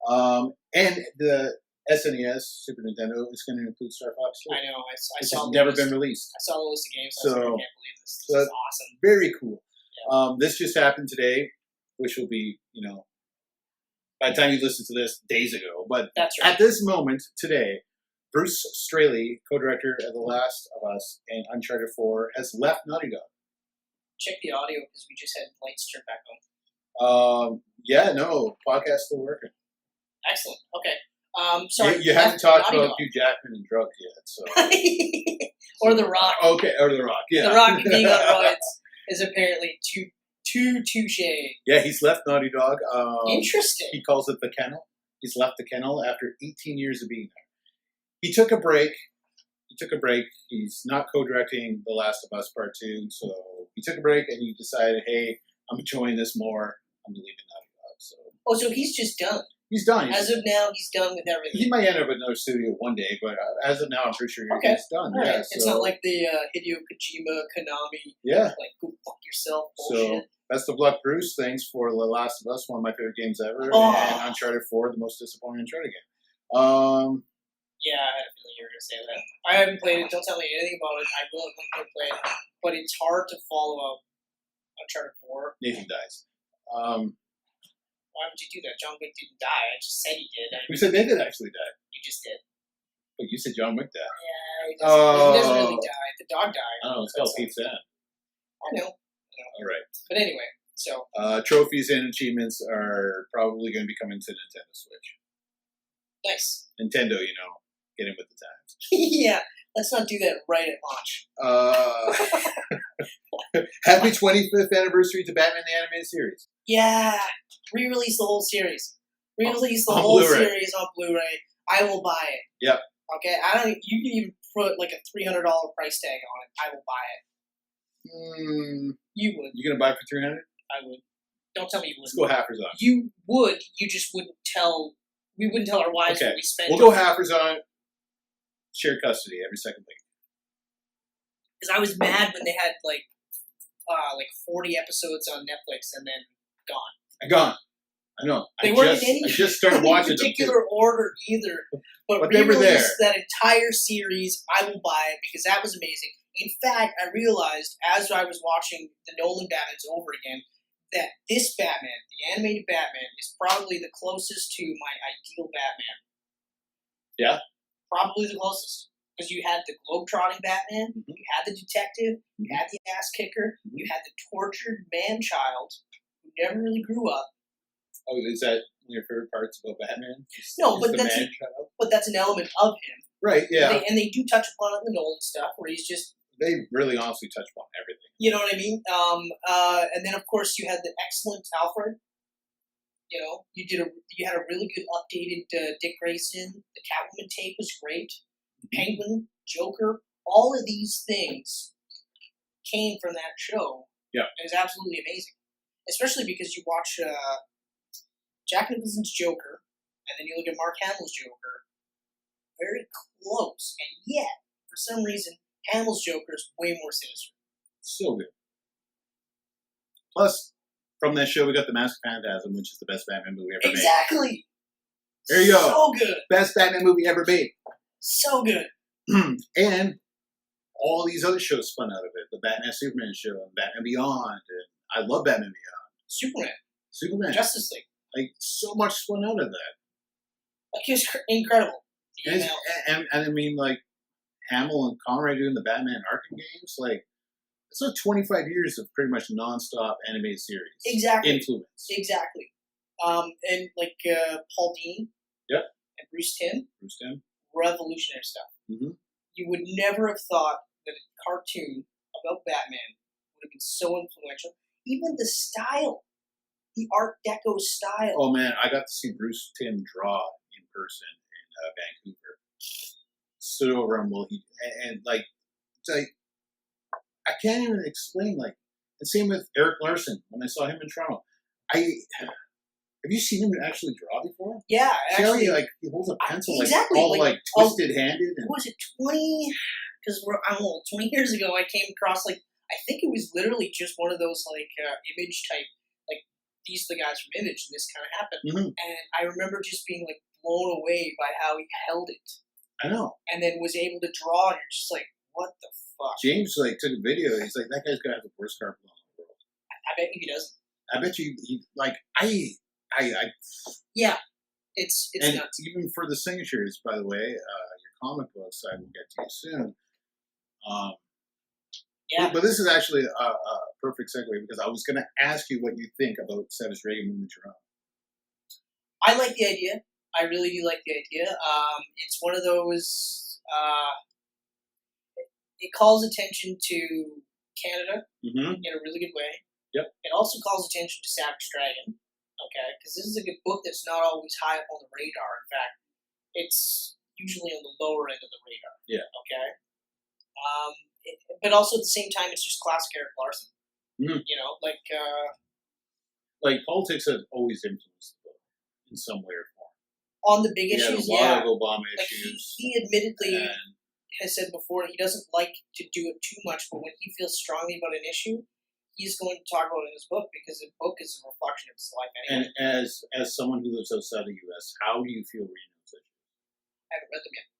Yeah. And the SNES, Super Nintendo, is going to include Star Fox 2. I know. I saw it's never been released. I saw the list of games. I was like, I can't believe this. This is awesome. Very cool. Yeah. This just happened today, which will be, by the time you listen to this, days ago. But that's right. At this moment, today, Bruce Straley, co-director of The Last of Us and Uncharted 4, has left Naughty Dog. Check the audio because we just had lights turned back on. Yeah, no, podcast still working. Excellent. Okay. Sorry. You haven't talked about Hugh Jackman and drugs yet, so. Or The Rock. Okay, or The Rock, yeah. The Rock being on roids is apparently too touche. Yeah, he's left Naughty Dog. Interesting. He calls it the kennel. He's left the kennel after 18 years of being there. He took a break. He's not co-directing The Last of Us Part 2, so he took a break and he decided, hey, I'm enjoying this more. I'm leaving Naughty Dog. So he's just done. He's done. As of now, he's done with everything. He might end up at another studio one day, but as of now, I'm pretty sure he's done. All right. Yeah, it's not like the Hideo Kojima, Konami, like, go fuck yourself bullshit. So, best of luck, Bruce. Thanks for The Last of Us, one of my favorite games ever, and Uncharted 4, the most disappointing Uncharted game. Yeah, I had a feeling you were going to say that. I haven't played it. Don't tell me anything about it. I will play it, but it's hard to follow up Uncharted 4. Nathan dies. Why would you do that? John Wick didn't die. I just said he did. We said Nathan actually died. You just did. But you said John Wick died. Yeah, he doesn't really die. The dog died. I don't know. It's called Pete's End. I know. All right. But anyway, so. Trophies and achievements are probably going to be coming to Nintendo Switch. Nice. Nintendo, get in with the times. Yeah. Let's not do that right at launch. Happy 25th anniversary to Batman the Animated Series. Yeah. Re-release the whole series. Re-release the whole series on Blu-ray. I will buy it. Yep. Okay? You can even put like a $300 price tag on it. I will buy it. You would. You going to buy it for $300? I would. Don't tell me you wouldn't. Let's go halfers on it. You would. You just wouldn't tell. We wouldn't tell our wives what we spent. We'll go halfers on it. Shared custody every second week. Because I was mad when they had like 40 episodes on Netflix and then gone. I know. They weren't in I just started watching any particular order either. But they were there. That entire series, I will buy it because that was amazing. In fact, I realized as I was watching the Nolan Batmans over again that this Batman, the animated Batman, is probably the closest to my ideal Batman. Yeah? Probably the closest. Because you had the globetrotting Batman, you had the detective, you had the ass kicker, you had the tortured man-child who never really grew up. Oh, is that one of your favorite parts about Batman? No, but that's an element of him. Right, yeah. And they do touch upon it in the Nolan stuff, where he's just... They really honestly touch upon everything. You know what I mean? And then, of course, you had the excellent Alfred. You had a really good updated Dick Grayson. The Catwoman tape was great. Penguin, Joker, all of these things came from that show. Yeah. It was absolutely amazing. Especially because you watch Jack Nicholson's Joker, and then you look at Mark Hamill's Joker, very close, and yet, for some reason, Hamill's Joker is way more sinister. So good. Plus, from that show, we got The Mask of Phantasm, which is the best Batman movie ever made. Exactly! There you go. So good. Best Batman movie ever made. So good. And all these other shows spun out of it. The Batman Superman show, and Batman Beyond, and I love Batman Beyond. Superman. Justice League. Like, so much spun out of that. Like, it was incredible. And I mean, like, Hamill and Conrad doing the Batman Arkham games, like, it's like 25 years of pretty much non-stop animated series. Exactly. Influence. Exactly. And, like, Paul Dini. Yep. And Bruce Timm. Revolutionary stuff. Mm-hmm. You would never have thought that a cartoon about Batman would have been so influential. Even the style. The Art Deco style. Oh, man, I got to see Bruce Timm draw in person in Vancouver. Stood over him while and like, it's like, I can't even explain, like, and same with Eric Larson, when I saw him in Toronto. have you seen him actually draw before? Yeah, actually. He holds a pencil, exactly, all twisted-handed. What was it, 20, because I'm old, 20 years ago I came across, like, I think it was literally just one of those, like, image type, like, these are the guys from Image, and this kind of happened. Mm-hmm. And I remember just being, like, blown away by how he held it. I know. And then was able to draw, and you're just like, what the fuck? James, like, took a video, he's like, that guy's got to have the worst carpet on the world. I bet you he doesn't. I bet you, yeah, it's and nuts. Even for the signatures, by the way, your comic books, I will get to you soon. Yeah. But this is actually a perfect segue, because I was going to ask you what you think about Savage Dragon moving Toronto. I like the idea. I really do like the idea. It's one of those. It calls attention to Canada in a really good way. Yep. It also calls attention to Savage Dragon. Okay, because this is a good book that's not always high up on the radar. In fact, it's usually on the lower end of the radar. Yeah. Okay. But also at the same time, it's just classic Eric Larson. Mm-hmm. You know, like politics has always influenced the book in some way or form. On the big issues, a lot of Obama like issues. He admittedly has said before he doesn't like to do it too much, but when he feels strongly about an issue, he's going to talk about it in his book, because the book is a reflection of his life anyway. And as someone who lives outside the U.S., how do you feel reading those issues? I haven't read them yet.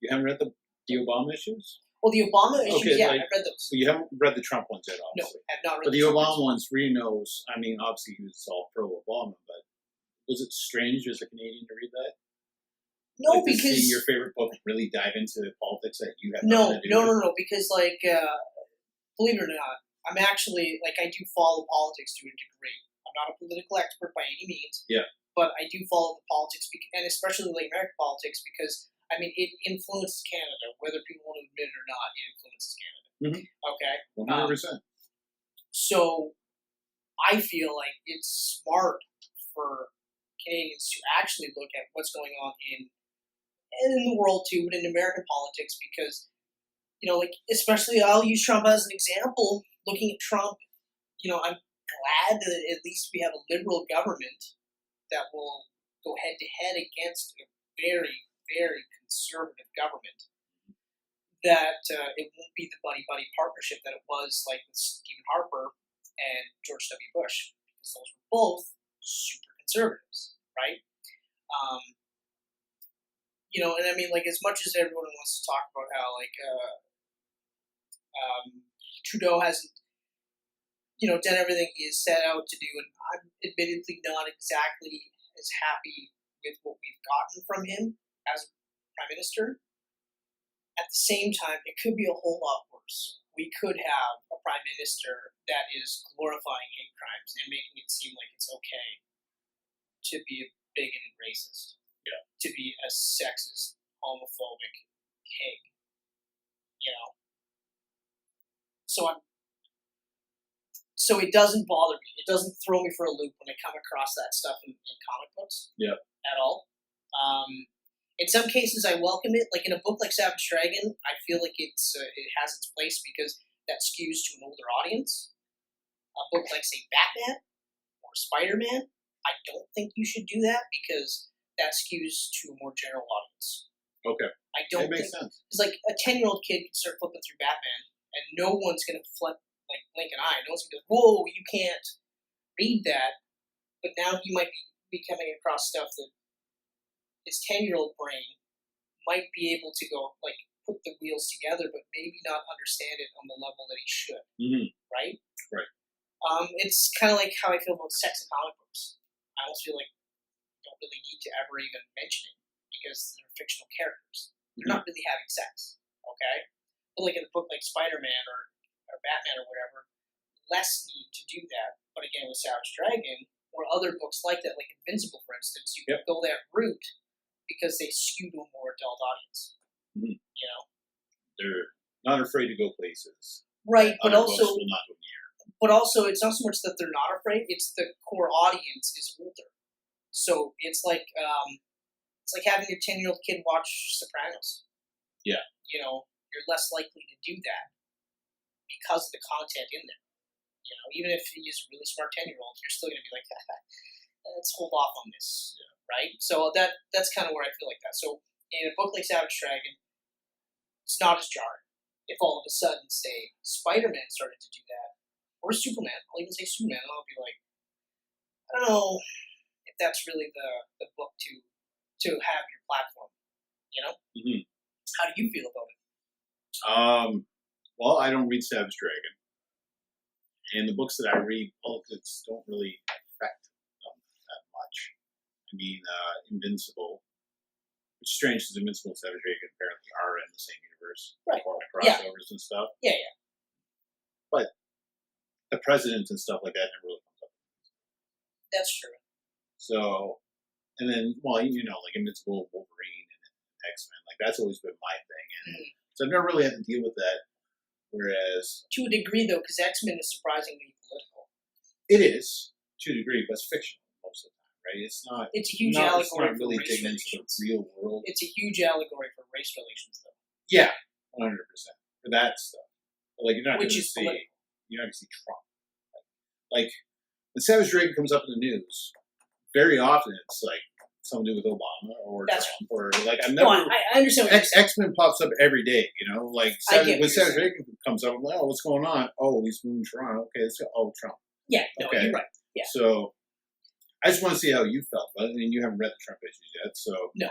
You haven't read the Obama issues? Well, the Obama issues, okay, I've read those. So you haven't read the Trump ones yet, obviously. No, I have not read but the Obama ones, Reno knows, I mean, obviously he was all pro-Obama, but was it strange as a Canadian to read that? No, like, because... to see your favorite book really dive into politics that you have No, nothing to do with? because, like, believe it or not, I'm actually, like, I do follow politics to a degree. I'm not a political expert by any means. Yeah. But I do follow the politics, and especially like American politics, because, I mean, it influences Canada. Whether people want to admit it or not, it influences Canada. Mm-hmm. Okay? 100%. So, I feel like it's smart for Canadians to actually look at what's going on in the world, too, but in American politics, because, you know, like, especially, I'll use Trump as an example. Looking at Trump, you know, I'm glad that at least we have a liberal government that will go head-to-head against a very, very conservative government. That it won't be the buddy-buddy partnership that it was, like, with Stephen Harper and George W. Bush, because those were both super conservatives, right? You know, and I mean, like, as much as everyone wants to talk about how, like, Trudeau hasn't, you know, done everything he has set out to do, and I'm admittedly not exactly as happy with what we've gotten from him as Prime Minister. At the same time, it could be a whole lot worse. We could have a Prime Minister that is glorifying hate crimes and making it seem like it's okay to be a bigot and racist, to be a sexist, homophobic pig, you know? So it doesn't bother me. It doesn't throw me for a loop when I come across that stuff in comic books. Yeah. At all. In some cases, I welcome it. Like in a book like Savage Dragon, I feel like it has its place because that skews to an older audience. A book like, say, Batman or Spider-Man, I don't think you should do that because that skews to a more general audience. Okay. I don't It makes think, sense. because like a 10-year-old kid can start flipping through Batman, and no one's gonna blink an eye. No one's gonna be like, "Whoa, you can't read that." But now he might be coming across stuff that his 10-year-old brain might be able to go like put the wheels together, but maybe not understand it on the level that he should. Mm-hmm. Right. Right. It's kind of like how I feel about sex in comic books. I almost feel like you don't really need to ever even mention it because they're fictional characters. They're not really having sex, okay? But like in a book like Spider-Man or Batman or whatever, less need to do that. But again, with Savage Dragon or other books like that, like Invincible, for instance, you can go that route because they skew to a more adult audience. Mm-hmm. You know? They're not afraid to go places. Right, but Other also... books will not go near. But also, it's not so much that they're not afraid; it's the core audience is older. So it's like having your 10-year-old kid watch Sopranos. Yeah. You know, you're less likely to do that because of the content in there. You know, even if he's a really smart 10-year-old, you're still going to be like, let's hold off on this, right? So that's kind of where I feel like that. So in a book like Savage Dragon, it's not as jarring. If all of a sudden, say, Spider-Man started to do that, or Superman, I'll even say Superman, and I'll be like, I don't know if that's really the book to have your platform, you know? Mm-hmm. How do you feel about it? Well, I don't read Savage Dragon. And the books that I read, politics don't really affect them that much. I mean, Invincible, which is strange because Invincible and Savage Dragon apparently are in the same universe. Right. Crossovers and stuff. Yeah, yeah. But the presidents and stuff like that never really comes up. That's true. So, and then, well, you know, like Invincible, Wolverine, and X-Men, like that's always been my thing. And so I've never really had to deal with that. Whereas... To a degree, though, because X-Men is surprisingly political. It is, to a degree, but it's fictional most of the time, right? It's not... It's a huge It's allegory not for really race digging into relations. the real world. It's a huge allegory for race relations, though. Yeah, 100%. For that stuff. But, like, you're not going Which to is see... political. You're not going to see Trump. Like, when Savage Dragon comes up in the news, very often it's like something to do with Obama or That's Trump or like I've No, never. I understand what you're saying. X-Men pops up every day, you know. Like I get when what you're Savage saying. Dragon comes up, I'm like, oh, what's going on? Oh, he's moving Toronto. Okay, let's go. Oh, Trump. Yeah, no, Okay. you're right. Yeah. So I just want to see how you felt. But I mean, you haven't read the Trump issues yet, so No.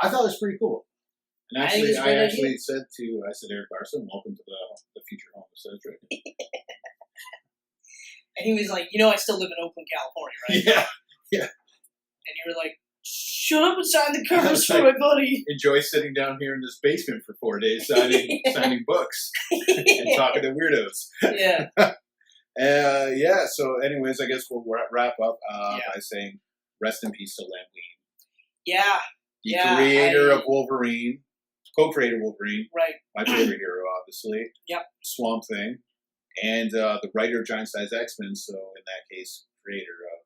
I thought it was pretty cool. And I think actually, it's a great I actually idea. said Eric Larson, welcome to the future home of Savage Dragon. And he was like, you know, I still live in Oakland, California, right? Yeah. And you were like, shut up and sign the covers was for like- my buddy. Enjoy sitting down here in this basement for 4 days signing books and talking to weirdos. Yeah. Yeah, so anyways, I guess we'll wrap up Yeah. by saying rest in peace to Len Wein. Yeah. The Yeah, creator of Wolverine, co-creator of Wolverine, Right. my favorite hero, obviously. Yep. Swamp Thing. And the writer of Giant Size X-Men, so in that case, creator of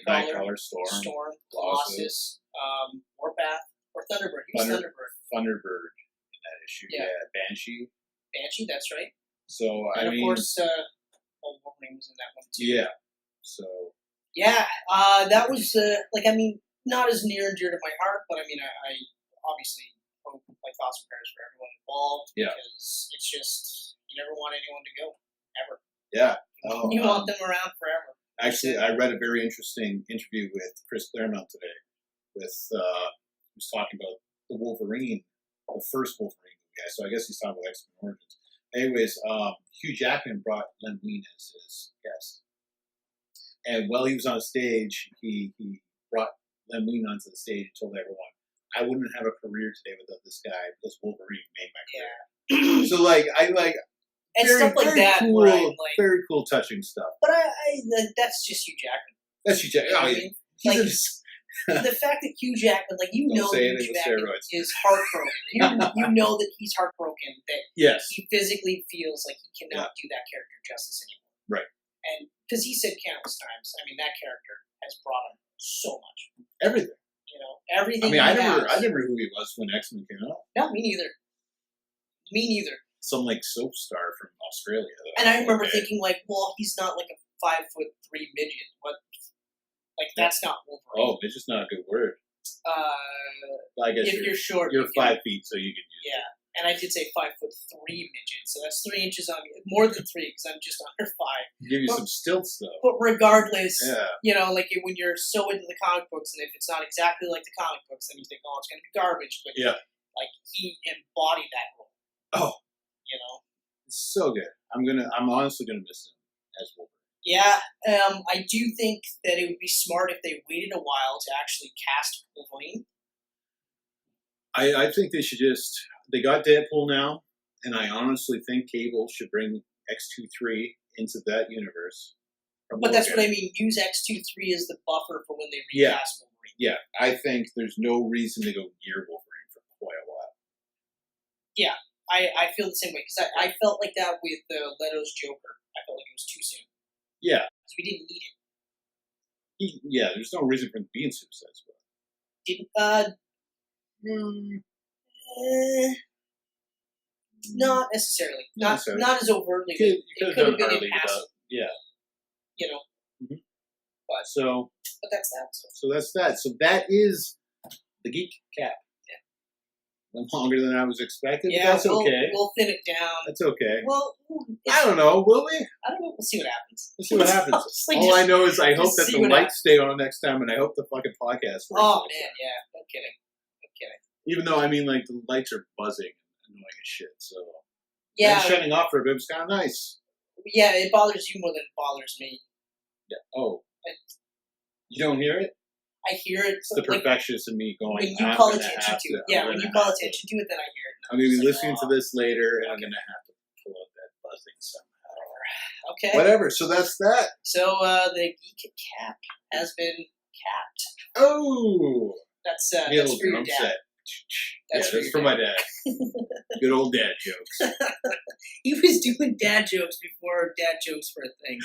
Nightcrawler, Storm, Colossus, Warpath, or Thunderbird. He was Thunderbird. Thunderbird in that issue. Yeah. Banshee. Banshee, that's right. So, And I mean... of course, Wolverine was in that one too. Yeah. So... Yeah, that was, not as near and dear to my heart, but I mean, I obviously hope my thoughts and prayers for everyone involved. Yeah. Because it's just, you never want anyone to go, ever. Yeah. You want them around forever. Actually, I read a very interesting interview with Chris Claremont today. He was talking about the Wolverine, the first Wolverine guy. So I guess he's talking about X-Men Origins. Anyways, Hugh Jackman brought Len Wein as his guest. And while he was on stage, he brought Len Wein onto the stage and told everyone, I wouldn't have a career today without this guy because Wolverine made my career. Yeah. So, And very, stuff like very that, cool, where I'm like, very cool, touching stuff. but that's just Hugh Jackman. That's Hugh Jackman. Oh, I yeah. mean, He's like, a- the fact that Hugh Jackman, you Don't know say Hugh anything with Jackman steroids. is heartbroken. You know that he's heartbroken, that Yes. he physically feels like he cannot do that character justice anymore. Right. And because he said countless times, I mean, that character has brought him so much. Everything. You know, Everything. I never knew who he was when X-Men came out. No, me neither. Me neither. Some like soap star from Australia. Though. And I remember thinking, like, well, he's not like a 5'3" midget. What? Like, that's not Wolverine. Oh, midget's not a good word. I guess if you're short, you're 5 feet, so you can use it. And I did say 5'3" midget, so that's 3 inches on me. More than 3, because I'm just under 5. Give you some stilts, though. But regardless, Yeah. you know, like when you're so into the comic books, and if it's not exactly like the comic books, then you think, oh, it's going to be garbage. But like he embodied that role. Oh, you know, it's so good. I'm honestly gonna miss him as Wolverine. Yeah, I do think that it would be smart if they waited a while to actually cast Wolverine. I think they should they got Deadpool now, and I honestly think Cable should bring X-23 into that universe. But that's what I mean. Use X-23 as the buffer for when they recast Wolverine. Yeah, I think there's no reason to go near Wolverine for quite a while. Yeah, I feel the same way, because I felt like that with Leto's Joker. I felt like it was too soon. Yeah. Because we didn't need it. There's no reason for him to be in Suicide Squad. Not necessarily. Not as overtly. It could have been in passing. Yeah. You know. Mm-hmm. But that's that. So that's that. So that is the Geek Cap. Went longer than I was expecting. Yeah, but that's okay. We'll thin it down. That's okay. Well, I don't know. Will we? I don't know. We'll see what happens. We'll see what happens. All I know is I hope that the lights stay on next time, and I hope the fucking podcast works. Oh man, yeah. No kidding. Even though like the lights are buzzing and annoying as shit. So yeah, and shutting off for a bit was kind of nice. Yeah, it bothers you more than it bothers me. Yeah. Oh. You don't hear it? I hear it. It's the perfectionist in me going. When you call attention to it. Yeah, when you call attention to it, then I hear it. I'm going to be listening to this later, and I'm going to have to pull out that buzzing somehow. Okay. Whatever. So that's that. So the Geek Cap has been capped. Oh. That's for your dad. Set. That's for my dad. Good old dad jokes. He was doing dad jokes before dad jokes were a thing.